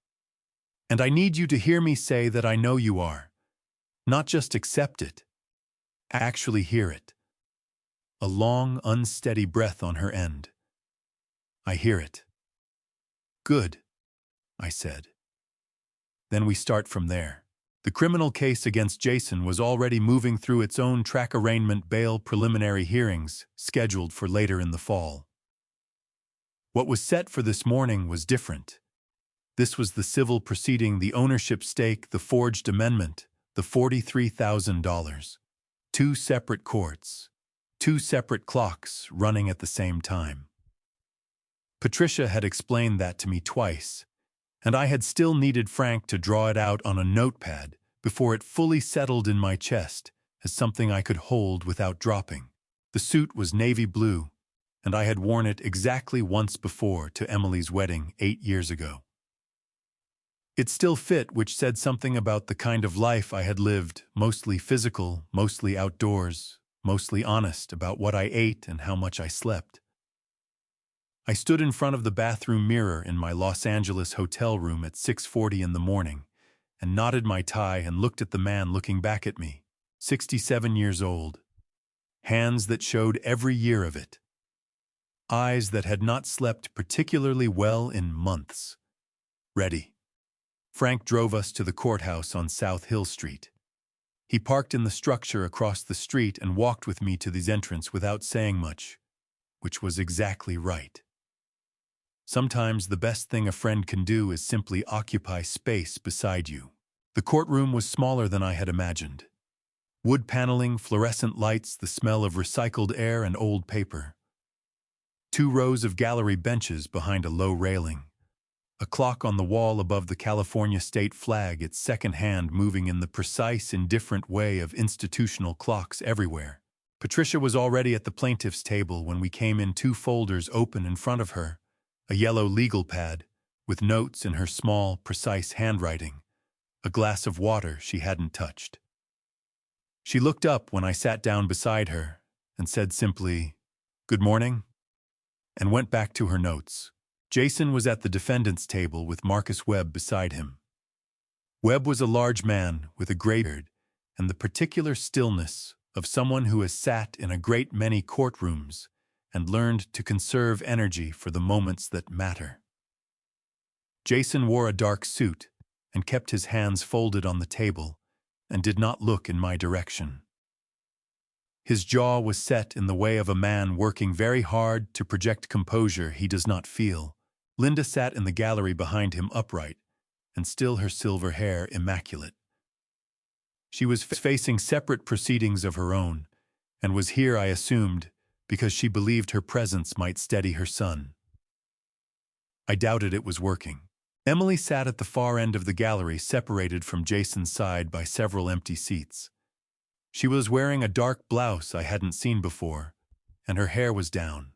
"And I need you to hear me say that I know you are. Not just accept it. Actually hear it." A long, unsteady breath on her end. "I hear it." "Good," I said. "Then we start from there." The criminal case against Jason was already moving through its own track arraignment bail preliminary hearings, scheduled for later in the fall. What was set for this morning was different. This was the civil proceeding, the ownership stake, the forged amendment, the $43,000. 2 separate courts, 2 separate clocks running at the same time. Patricia had explained that to me twice, and I had still needed Frank to draw it out on a notepad before it fully settled in my chest as something I could hold without dropping. The suit was navy blue, and I had worn it exactly once before to Emily's wedding 8 years ago. It still fit, which said something about the kind of life I had lived, mostly physical, mostly outdoors, mostly honest about what I ate and how much I slept. I stood in front of the bathroom mirror in my Los Angeles hotel room at 6:40 in the morning and knotted my tie and looked at the man looking back at me, 67 years old. Hands that showed every year of it. Eyes that had not slept particularly well in months. Ready. Frank drove us to the courthouse on South Hill Street. He parked in the structure across the street and walked with me to the entrance without saying much, which was exactly right. Sometimes the best thing a friend can do is simply occupy space beside you. The courtroom was smaller than I had imagined. Wood paneling, fluorescent lights, the smell of recycled air and old paper. 2 rows of gallery benches behind a low railing. A clock on the wall above the California state flag, its second hand moving in the precise, indifferent way of institutional clocks everywhere. Patricia was already at the plaintiff's table when we came in, 2 folders open in front of her, a yellow legal pad, with notes in her small, precise handwriting, a glass of water she hadn't touched. She looked up when I sat down beside her and said simply, "Good morning," and went back to her notes. Jason was at the defendant's table with Marcus Webb beside him. Webb was a large man with a gray beard and the particular stillness of someone who has sat in a great many courtrooms and learned to conserve energy for the moments that matter. Jason wore a dark suit and kept his hands folded on the table and did not look in my direction. His jaw was set in the way of a man working very hard to project composure he does not feel. Linda sat in the gallery behind him, upright, and still her silver hair immaculate. She was facing separate proceedings of her own, and was here, I assumed, because she believed her presence might steady her son. I doubted it was working. Emily sat at the far end of the gallery, separated from Jason's side by several empty seats. She was wearing a dark blouse I hadn't seen before, and her hair was down.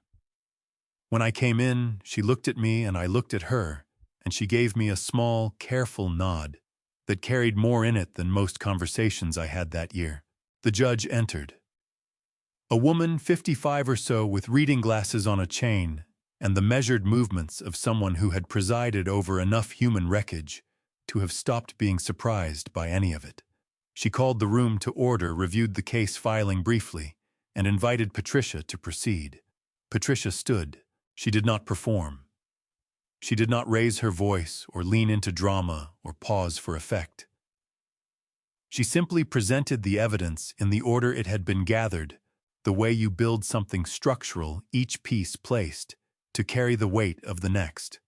When I came in, she looked at me and I looked at her, and she gave me a small, careful nod that carried more in it than most conversations I had that year. The judge entered. A woman, 55 or so, with reading glasses on a chain and the measured movements of someone who had presided over enough human wreckage to have stopped being surprised by any of it. She called the room to order, reviewed the case filing briefly, and invited Patricia to proceed. Patricia stood. She did not perform. She did not raise her voice or lean into drama or pause for effect. She simply presented the evidence in the order it had been gathered, the way you build something structural, each piece placed, to carry the weight of the next.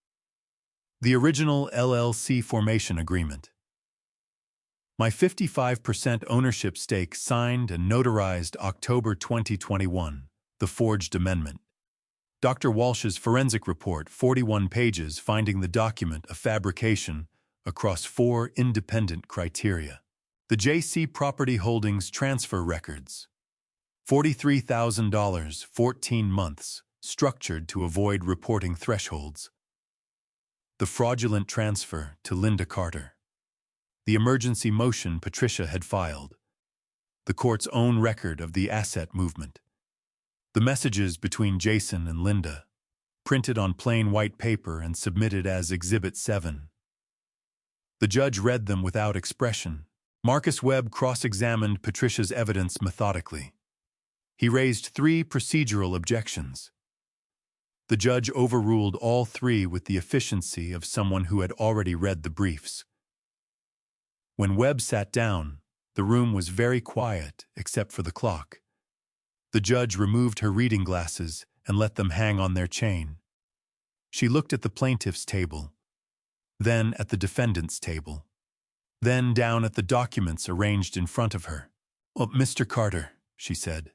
The original LLC formation agreement. My 55% ownership stake signed and notarized October 2021, the forged amendment. Dr. Walsh's forensic report, 41 pages, finding the document a fabrication across 4 independent criteria. The JC Property Holdings transfer records. $43,000, 14 months, structured to avoid reporting thresholds. The fraudulent transfer to Linda Carter. The emergency motion Patricia had filed. The court's own record of the asset movement. The messages between Jason and Linda, printed on plain white paper and submitted as Exhibit 7. The judge read them without expression. Marcus Webb cross-examined Patricia's evidence methodically. He raised 3 procedural objections. The judge overruled all 3 with the efficiency of someone who had already read the briefs. When Webb sat down, the room was very quiet except for the clock. The judge removed her reading glasses and let them hang on their chain. She looked at the plaintiff's table, then at the defendant's table, then down at the documents arranged in front of her. "Well, Mr. Carter," she said.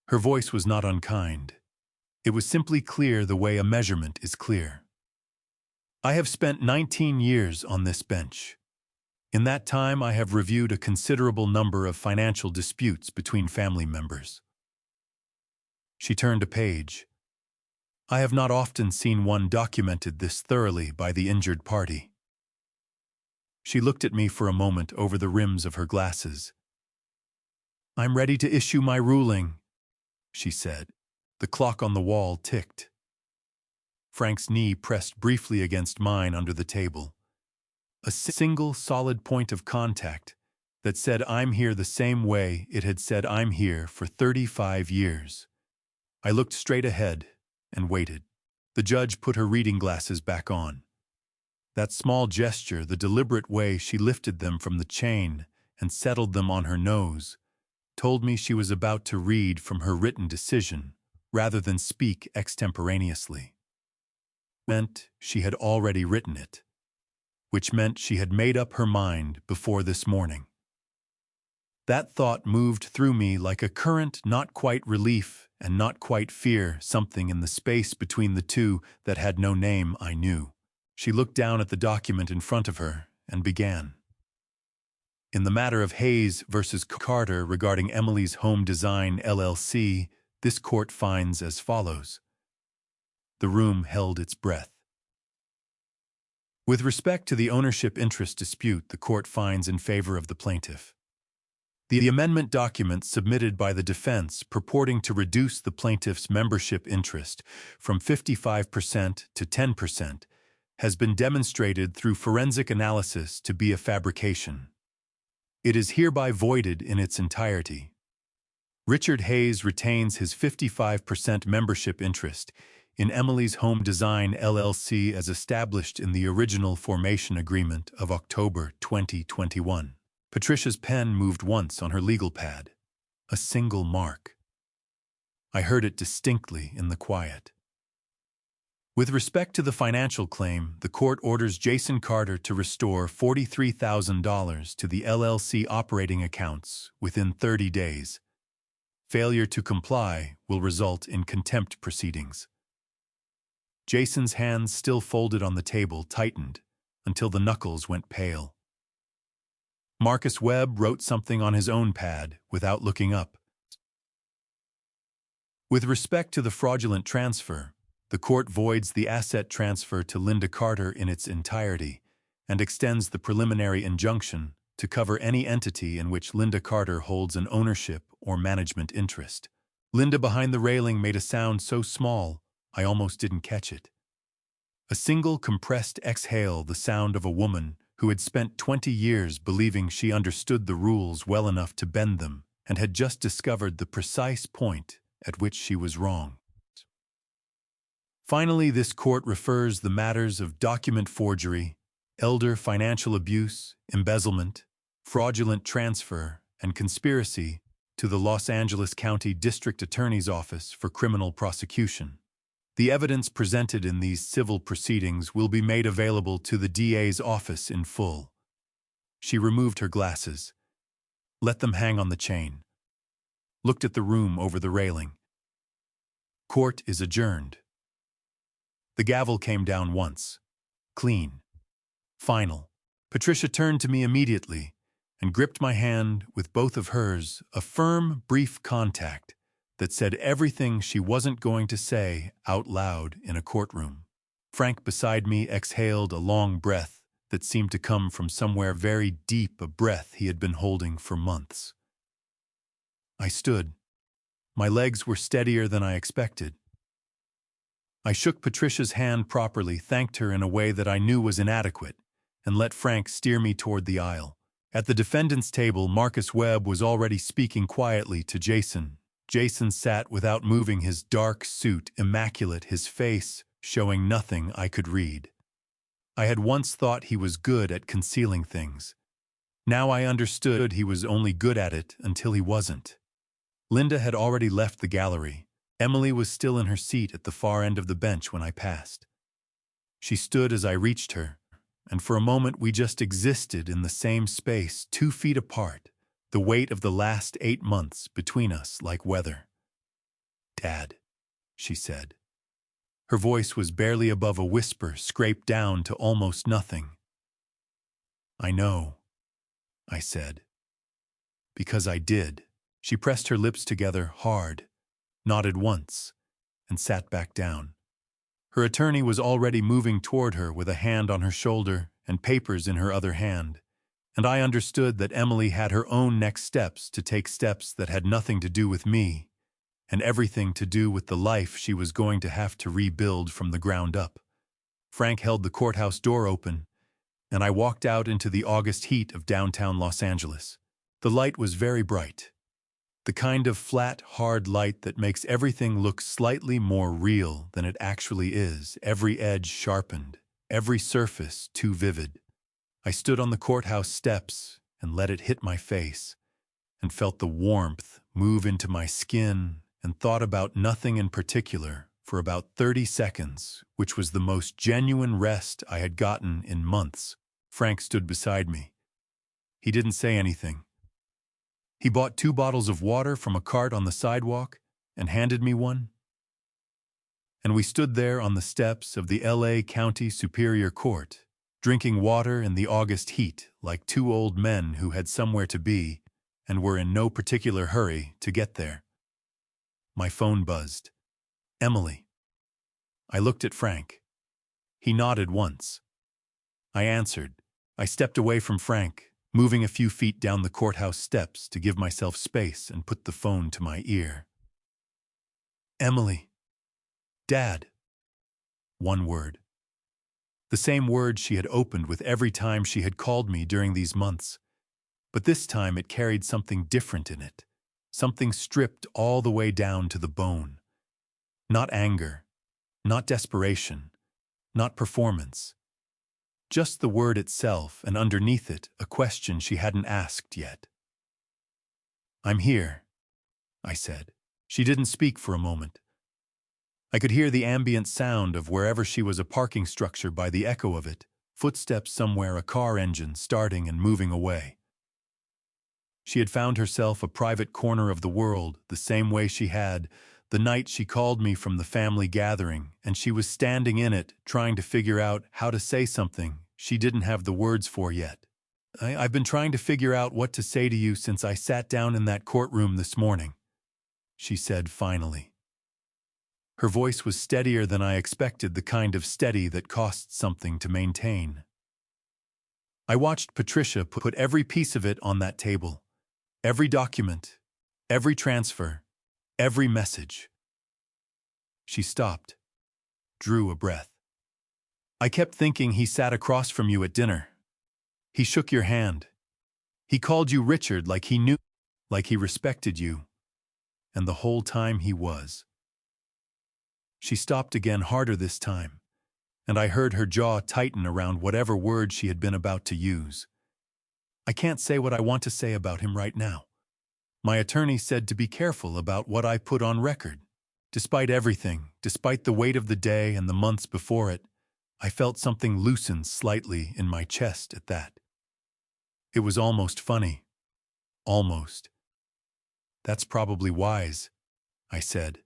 Her voice was not unkind. It was simply clear the way a measurement is clear. "I have spent 19 years on this bench. In that time, I have reviewed a considerable number of financial disputes between family members." She turned a page. "I have not often seen one documented this thoroughly by the injured party." She looked at me for a moment over the rims of her glasses. "I'm ready to issue my ruling," she said. The clock on the wall ticked. Frank's knee pressed briefly against mine under the table. A single solid point of contact that said I'm here the same way it had said I'm here for 35 years. I looked straight ahead and waited. The judge put her reading glasses back on. That small gesture, the deliberate way she lifted them from the chain and settled them on her nose, told me she was about to read from her written decision rather than speak extemporaneously. Meant she had already written it, which meant she had made up her mind before this morning. That thought moved through me like a current, not quite relief and not quite fear, something in the space between the two that had no name I knew. She looked down at the document in front of her and began. "In the matter of Hayes versus Carter regarding Emily's Home Design LLC, this court finds as follows." The room held its breath. "With respect to the ownership interest dispute, the court finds in favor of the plaintiff. The amendment document submitted by the defense purporting to reduce the plaintiff's membership interest from 55% to 10% has been demonstrated through forensic analysis to be a fabrication. It is hereby voided in its entirety. Richard Hayes retains his 55% membership interest in Emily's Home Design LLC as established in the original formation agreement of October 2021. Patricia's pen moved once on her legal pad. A single mark. I heard it distinctly in the quiet. With respect to the financial claim, the court orders Jason Carter to restore $43,000 to the LLC operating accounts within 30 days. Failure to comply will result in contempt proceedings. Jason's hands, still folded on the table, tightened until the knuckles went pale. Marcus Webb wrote something on his own pad without looking up. With respect to the fraudulent transfer, the court voids the asset transfer to Linda Carter in its entirety and extends the preliminary injunction to cover any entity in which Linda Carter holds an ownership or management interest. Linda behind the railing made a sound so small I almost didn't catch it. A single compressed exhale, the sound of a woman who had spent 20 years believing she understood the rules well enough to bend them and had just discovered the precise point at which she was wrong. Finally, this court refers the matters of document forgery, elder financial abuse, embezzlement, fraudulent transfer, and conspiracy to the Los Angeles County District Attorney's Office for criminal prosecution. The evidence presented in these civil proceedings will be made available to the DA's office in full. She removed her glasses, let them hang on the chain, looked at the room over the railing. Court is adjourned. The gavel came down once. Clean. Final. Patricia turned to me immediately and gripped my hand with both of hers, a firm, brief contact that said everything she wasn't going to say out loud in a courtroom. Frank beside me exhaled a long breath that seemed to come from somewhere very deep, a breath he had been holding for months. I stood. My legs were steadier than I expected. I shook Patricia's hand properly, thanked her in a way that I knew was inadequate, and let Frank steer me toward the aisle. At the defendant's table, Marcus Webb was already speaking quietly to Jason. Jason sat without moving, his dark suit immaculate, his face showing nothing I could read. I had once thought he was good at concealing things. Now I understood he was only good at it until he wasn't. Linda had already left the gallery. Emily was still in her seat at the far end of the bench when I passed. She stood as I reached her, and for a moment we just existed in the same space, 2 feet apart, the weight of the last 8 months between us like weather. "Dad," she said. Her voice was barely above a whisper, scraped down to almost nothing. "I know," I said. "Because I did." She pressed her lips together hard, nodded once, and sat back down. Her attorney was already moving toward her with a hand on her shoulder and papers in her other hand, and I understood that Emily had her own next steps to take, steps that had nothing to do with me, and everything to do with the life she was going to have to rebuild from the ground up. Frank held the courthouse door open, and I walked out into the August heat of downtown Los Angeles. The light was very bright. The kind of flat, hard light that makes everything look slightly more real than it actually is, every edge sharpened, every surface too vivid. I stood on the courthouse steps and let it hit my face, and felt the warmth move into my skin, and thought about nothing in particular for about 30 seconds, which was the most genuine rest I had gotten in months. Frank stood beside me. He didn't say anything. He bought 2 bottles of water from a cart on the sidewalk and handed me one. And we stood there on the steps of the LA County Superior Court, drinking water in the August heat like 2 old men who had somewhere to be and were in no particular hurry to get there. My phone buzzed. "Emily." I looked at Frank. He nodded once. I answered. I stepped away from Frank, moving a few feet down the courthouse steps to give myself space, and put the phone to my ear. "Emily." "Dad." One word. The same word she had opened with every time she had called me during these months. But this time it carried something different in it, something stripped all the way down to the bone. Not anger, not desperation, not performance. Just the word itself, and underneath it, a question she hadn't asked yet. "I'm here," I said. She didn't speak for a moment. I could hear the ambient sound of wherever she was, a parking structure by the echo of it, footsteps somewhere, a car engine starting and moving away. She had found herself a private corner of the world, the same way she had the night she called me from the family gathering, and she was standing in it, trying to figure out how to say something she didn't have the words for yet. I've been trying to figure out what to say to you since I sat down in that courtroom this morning," she said finally. Her voice was steadier than I expected, the kind of steady that costs something to maintain. I watched Patricia put every piece of it on that table. Every document, every transfer, every message. She stopped, drew a breath. "I kept thinking he sat across from you at dinner," He shook your hand. He called you Richard like he knew, like he respected you. And the whole time he was. She stopped again harder this time, and I heard her jaw tighten around whatever word she had been about to use. I can't say what I want to say about him right now. My attorney said to be careful about what I put on record. Despite everything, despite the weight of the day and the months before it, I felt something loosen slightly in my chest at that. It was almost funny. Almost. That's probably wise, I said.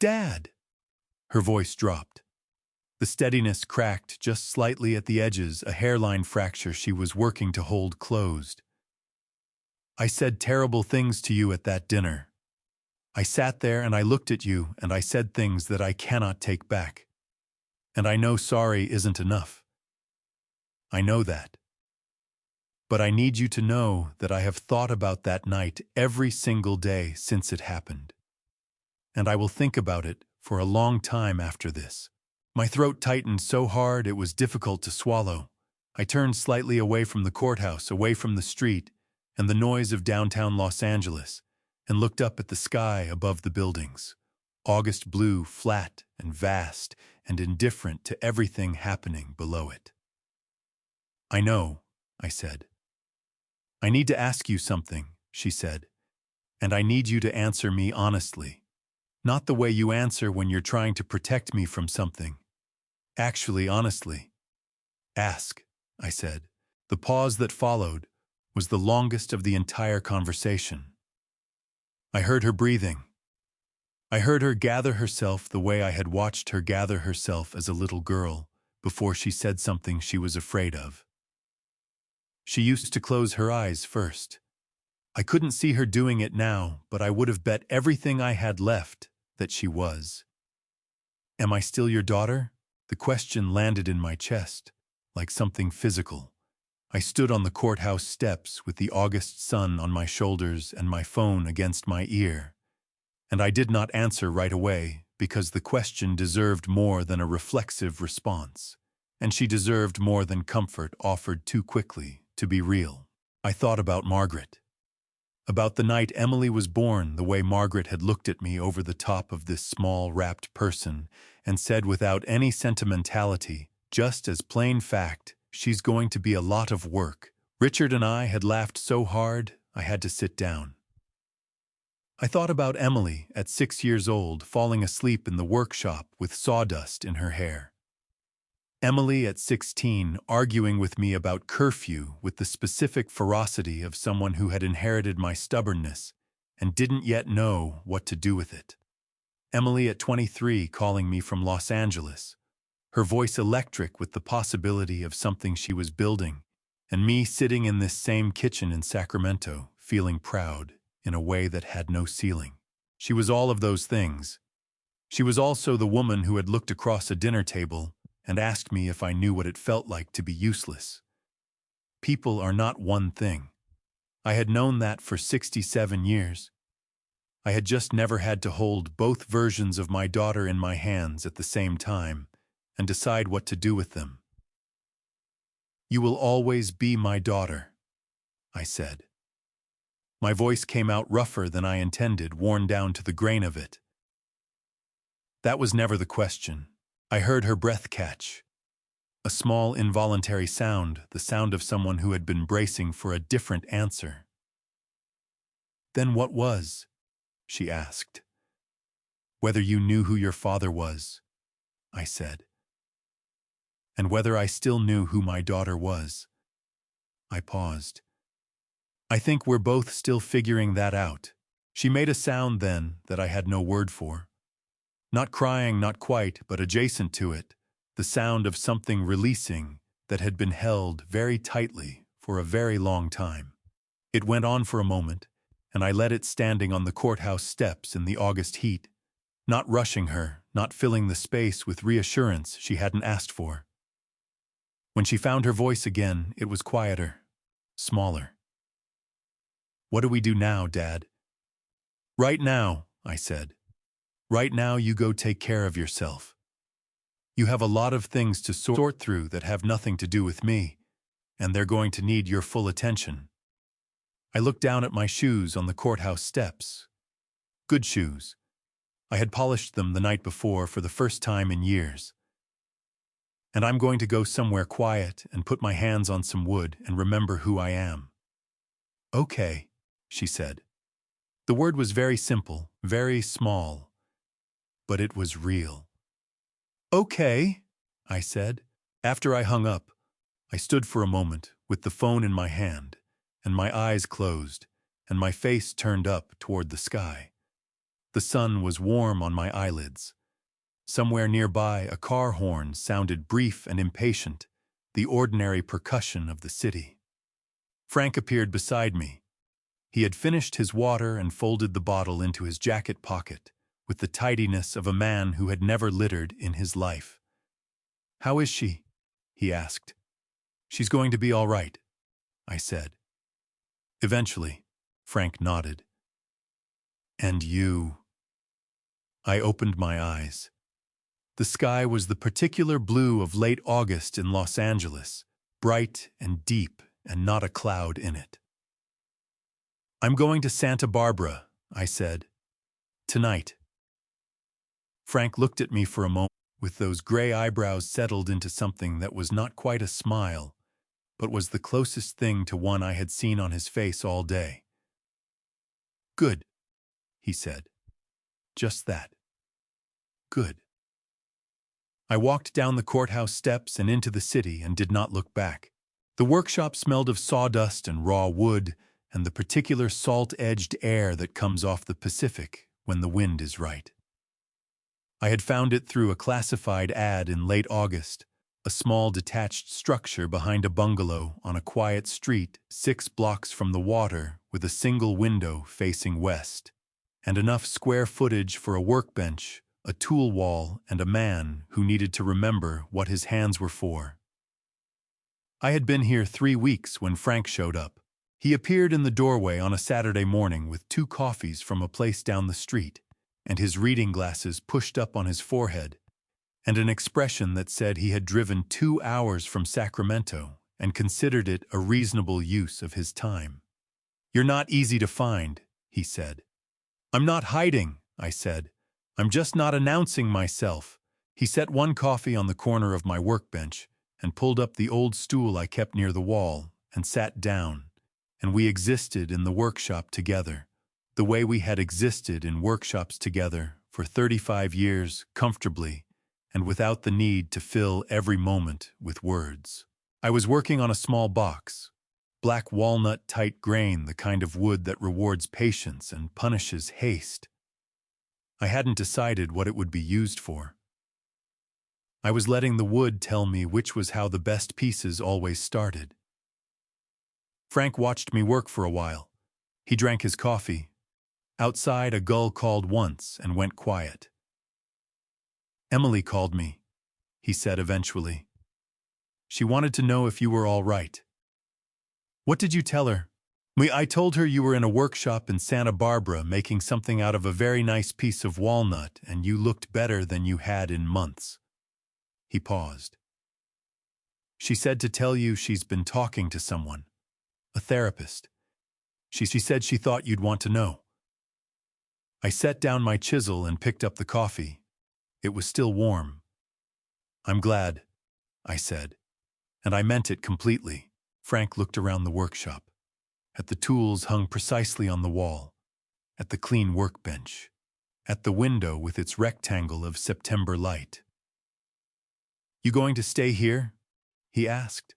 Dad! Her voice dropped. The steadiness cracked just slightly at the edges, a hairline fracture she was working to hold closed. I said terrible things to you at that dinner. I sat there and I looked at you and I said things that I cannot take back. And I know sorry isn't enough. I know that. But I need you to know that I have thought about that night every single day since it happened. And I will think about it for a long time after this. My throat tightened so hard it was difficult to swallow. I turned slightly away from the courthouse, away from the street and the noise of downtown Los Angeles, and looked up at the sky above the buildings. August blue, flat and vast and indifferent to everything happening below it. I know, I said. I need to ask you something, she said, and I need you to answer me honestly. Not the way you answer when you're trying to protect me from something. Actually, honestly. Ask, I said. The pause that followed was the longest of the entire conversation. I heard her breathing. I heard her gather herself the way I had watched her gather herself as a little girl before she said something she was afraid of. She used to close her eyes first. I couldn't see her doing it now, but I would have bet everything I had left that she was. Am I still your daughter? The question landed in my chest, like something physical. I stood on the courthouse steps with the August sun on my shoulders and my phone against my ear. And I did not answer right away because the question deserved more than a reflexive response, and she deserved more than comfort offered too quickly to be real. I thought about Margaret. About the night Emily was born, the way Margaret had looked at me over the top of this small, wrapped person and said without any sentimentality, just as plain fact, she's going to be a lot of work. Richard and I had laughed so hard, I had to sit down. I thought about Emily, at 6 years old, falling asleep in the workshop with sawdust in her hair. Emily, at 16, arguing with me about curfew with the specific ferocity of someone who had inherited my stubbornness and didn't yet know what to do with it. Emily, at 23, calling me from Los Angeles, her voice electric with the possibility of something she was building, and me sitting in this same kitchen in Sacramento, feeling proud in a way that had no ceiling. She was all of those things. She was also the woman who had looked across a dinner table and asked me if I knew what it felt like to be useless. People are not one thing. I had known that for 67 years. I had just never had to hold both versions of my daughter in my hands at the same time and decide what to do with them. You will always be my daughter, I said. My voice came out rougher than I intended, worn down to the grain of it. That was never the question. I heard her breath catch. A small, involuntary sound, the sound of someone who had been bracing for a different answer. Then what was? She asked. Whether you knew who your father was, I said. And whether I still knew who my daughter was. I paused. I think we're both still figuring that out. She made a sound then that I had no word for. Not crying, not quite, but adjacent to it, the sound of something releasing that had been held very tightly for a very long time. It went on for a moment, and I let it standing on the courthouse steps in the August heat, not rushing her, not filling the space with reassurance she hadn't asked for. When she found her voice again, it was quieter, smaller. What do we do now, Dad? Right now, I said. Right now you go take care of yourself. You have a lot of things to sort through that have nothing to do with me. and they're going to need your full attention. I looked down at my shoes on the courthouse steps. Good shoes. I had polished them the night before for the first time in years. And I'm going to go somewhere quiet and put my hands on some wood and remember who I am. Okay, she said. The word was very simple, very small, but it was real. Okay, I said. After I hung up, I stood for a moment with the phone in my hand and my eyes closed and my face turned up toward the sky. The sun was warm on my eyelids. Somewhere nearby, a car horn sounded brief and impatient, the ordinary percussion of the city. Frank appeared beside me. He had finished his water and folded the bottle into his jacket pocket with the tidiness of a man who had never littered in his life. "How is she?" he asked. "She's going to be all right," I said. "Eventually," Frank nodded. "And you?" I opened my eyes. The sky was the particular blue of late August in Los Angeles, bright and deep and not a cloud in it. "I'm going to Santa Barbara," I said. "Tonight." Frank looked at me for a moment, with those gray eyebrows settled into something that was not quite a smile, but was the closest thing to one I had seen on his face all day. "Good," he said. "Just that. Good." I walked down the courthouse steps and into the city and did not look back. The workshop smelled of sawdust and raw wood and the particular salt-edged air that comes off the Pacific when the wind is right. I had found it through a classified ad in late August, a small detached structure behind a bungalow on a quiet street 6 blocks from the water with a single window facing west, and enough square footage for a workbench, a tool wall, and a man who needed to remember what his hands were for. I had been here 3 weeks when Frank showed up. He appeared in the doorway on a Saturday morning with 2 coffees from a place down the street, and his reading glasses pushed up on his forehead, and an expression that said he had driven 2 hours from Sacramento and considered it a reasonable use of his time. "You're not easy to find," he said. "I'm not hiding," I said. "I'm just not announcing myself." He set 1 coffee on the corner of my workbench and pulled up the old stool I kept near the wall and sat down, and we existed in the workshop together, the way we had existed in workshops together for 35 years comfortably and without the need to fill every moment with words. I was working on a small box, black walnut tight grain, the kind of wood that rewards patience and punishes haste. I hadn't decided what it would be used for. I was letting the wood tell me which was how the best pieces always started. Frank watched me work for a while. He drank his coffee. Outside, a gull called once and went quiet. "Emily called me," he said eventually. "She wanted to know if you were all right." "What did you tell her?" I told her you were in a workshop in Santa Barbara making something out of a very nice piece of walnut and you looked better than you had in months." He paused. "She said to tell you she's been talking to someone, a therapist. She said she thought you'd want to know." I set down my chisel and picked up the coffee. It was still warm. "I'm glad," I said, and I meant it completely. Frank looked around the workshop, at the tools hung precisely on the wall, at the clean workbench, at the window with its rectangle of September light. "You going to stay here?" he asked.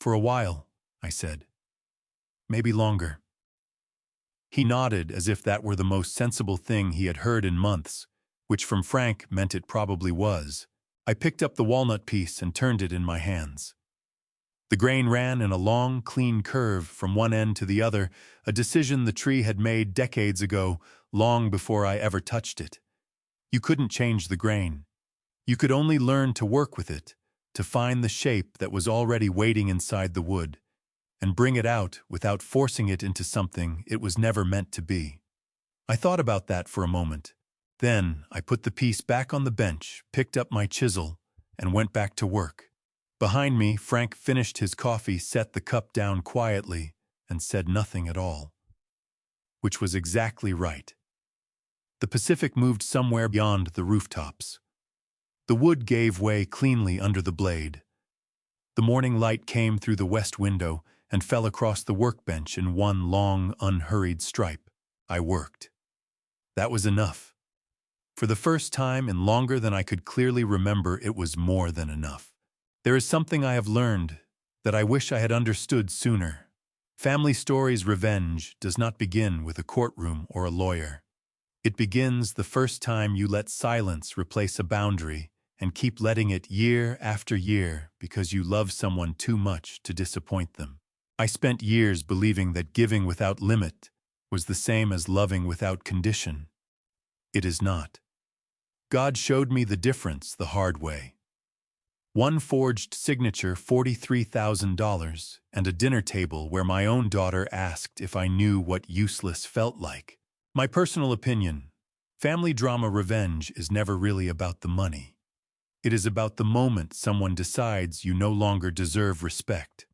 "For a while," I said. "Maybe longer." He nodded as if that were the most sensible thing he had heard in months, which from Frank meant it probably was. I picked up the walnut piece and turned it in my hands. The grain ran in a long, clean curve from one end to the other, a decision the tree had made decades ago, long before I ever touched it. You couldn't change the grain. You could only learn to work with it, to find the shape that was already waiting inside the wood, and bring it out without forcing it into something it was never meant to be. I thought about that for a moment. Then I put the piece back on the bench, picked up my chisel, and went back to work. Behind me, Frank finished his coffee, set the cup down quietly, and said nothing at all. Which was exactly right. The Pacific moved somewhere beyond the rooftops. The wood gave way cleanly under the blade. The morning light came through the west window and fell across the workbench in one long, unhurried stripe. I worked. That was enough. For the first time in longer than I could clearly remember, it was more than enough. There is something I have learned that I wish I had understood sooner. Family Stories Revenge does not begin with a courtroom or a lawyer. It begins the first time you let silence replace a boundary and keep letting it year after year because you love someone too much to disappoint them. I spent years believing that giving without limit was the same as loving without condition. It is not. God showed me the difference the hard way. One forged signature, $43,000, and a dinner table where my own daughter asked if I knew what useless felt like. My personal opinion, family drama revenge is never really about the money. It is about the moment someone decides you no longer deserve respect.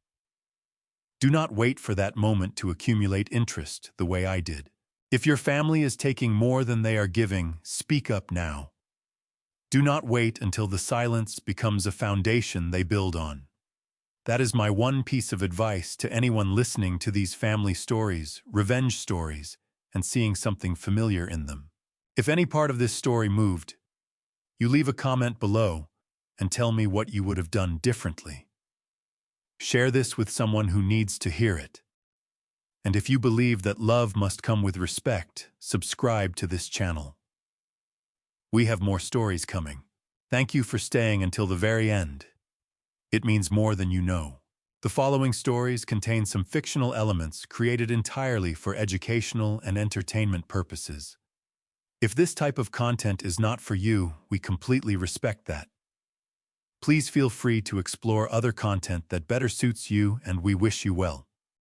Do not wait for that moment to accumulate interest the way I did. If your family is taking more than they are giving, speak up now. Do not wait until the silence becomes a foundation they build on. That is my one piece of advice to anyone listening to these family stories, revenge stories, and seeing something familiar in them. If any part of this story moved, you leave a comment below and tell me what you would have done differently. Share this with someone who needs to hear it. And if you believe that love must come with respect, subscribe to this channel. We have more stories coming. Thank you for staying until the very end. It means more than you know. The following stories contain some fictional elements created entirely for educational and entertainment purposes. If this type of content is not for you, we completely respect that. Please feel free to explore other content that better suits you, and we wish you well.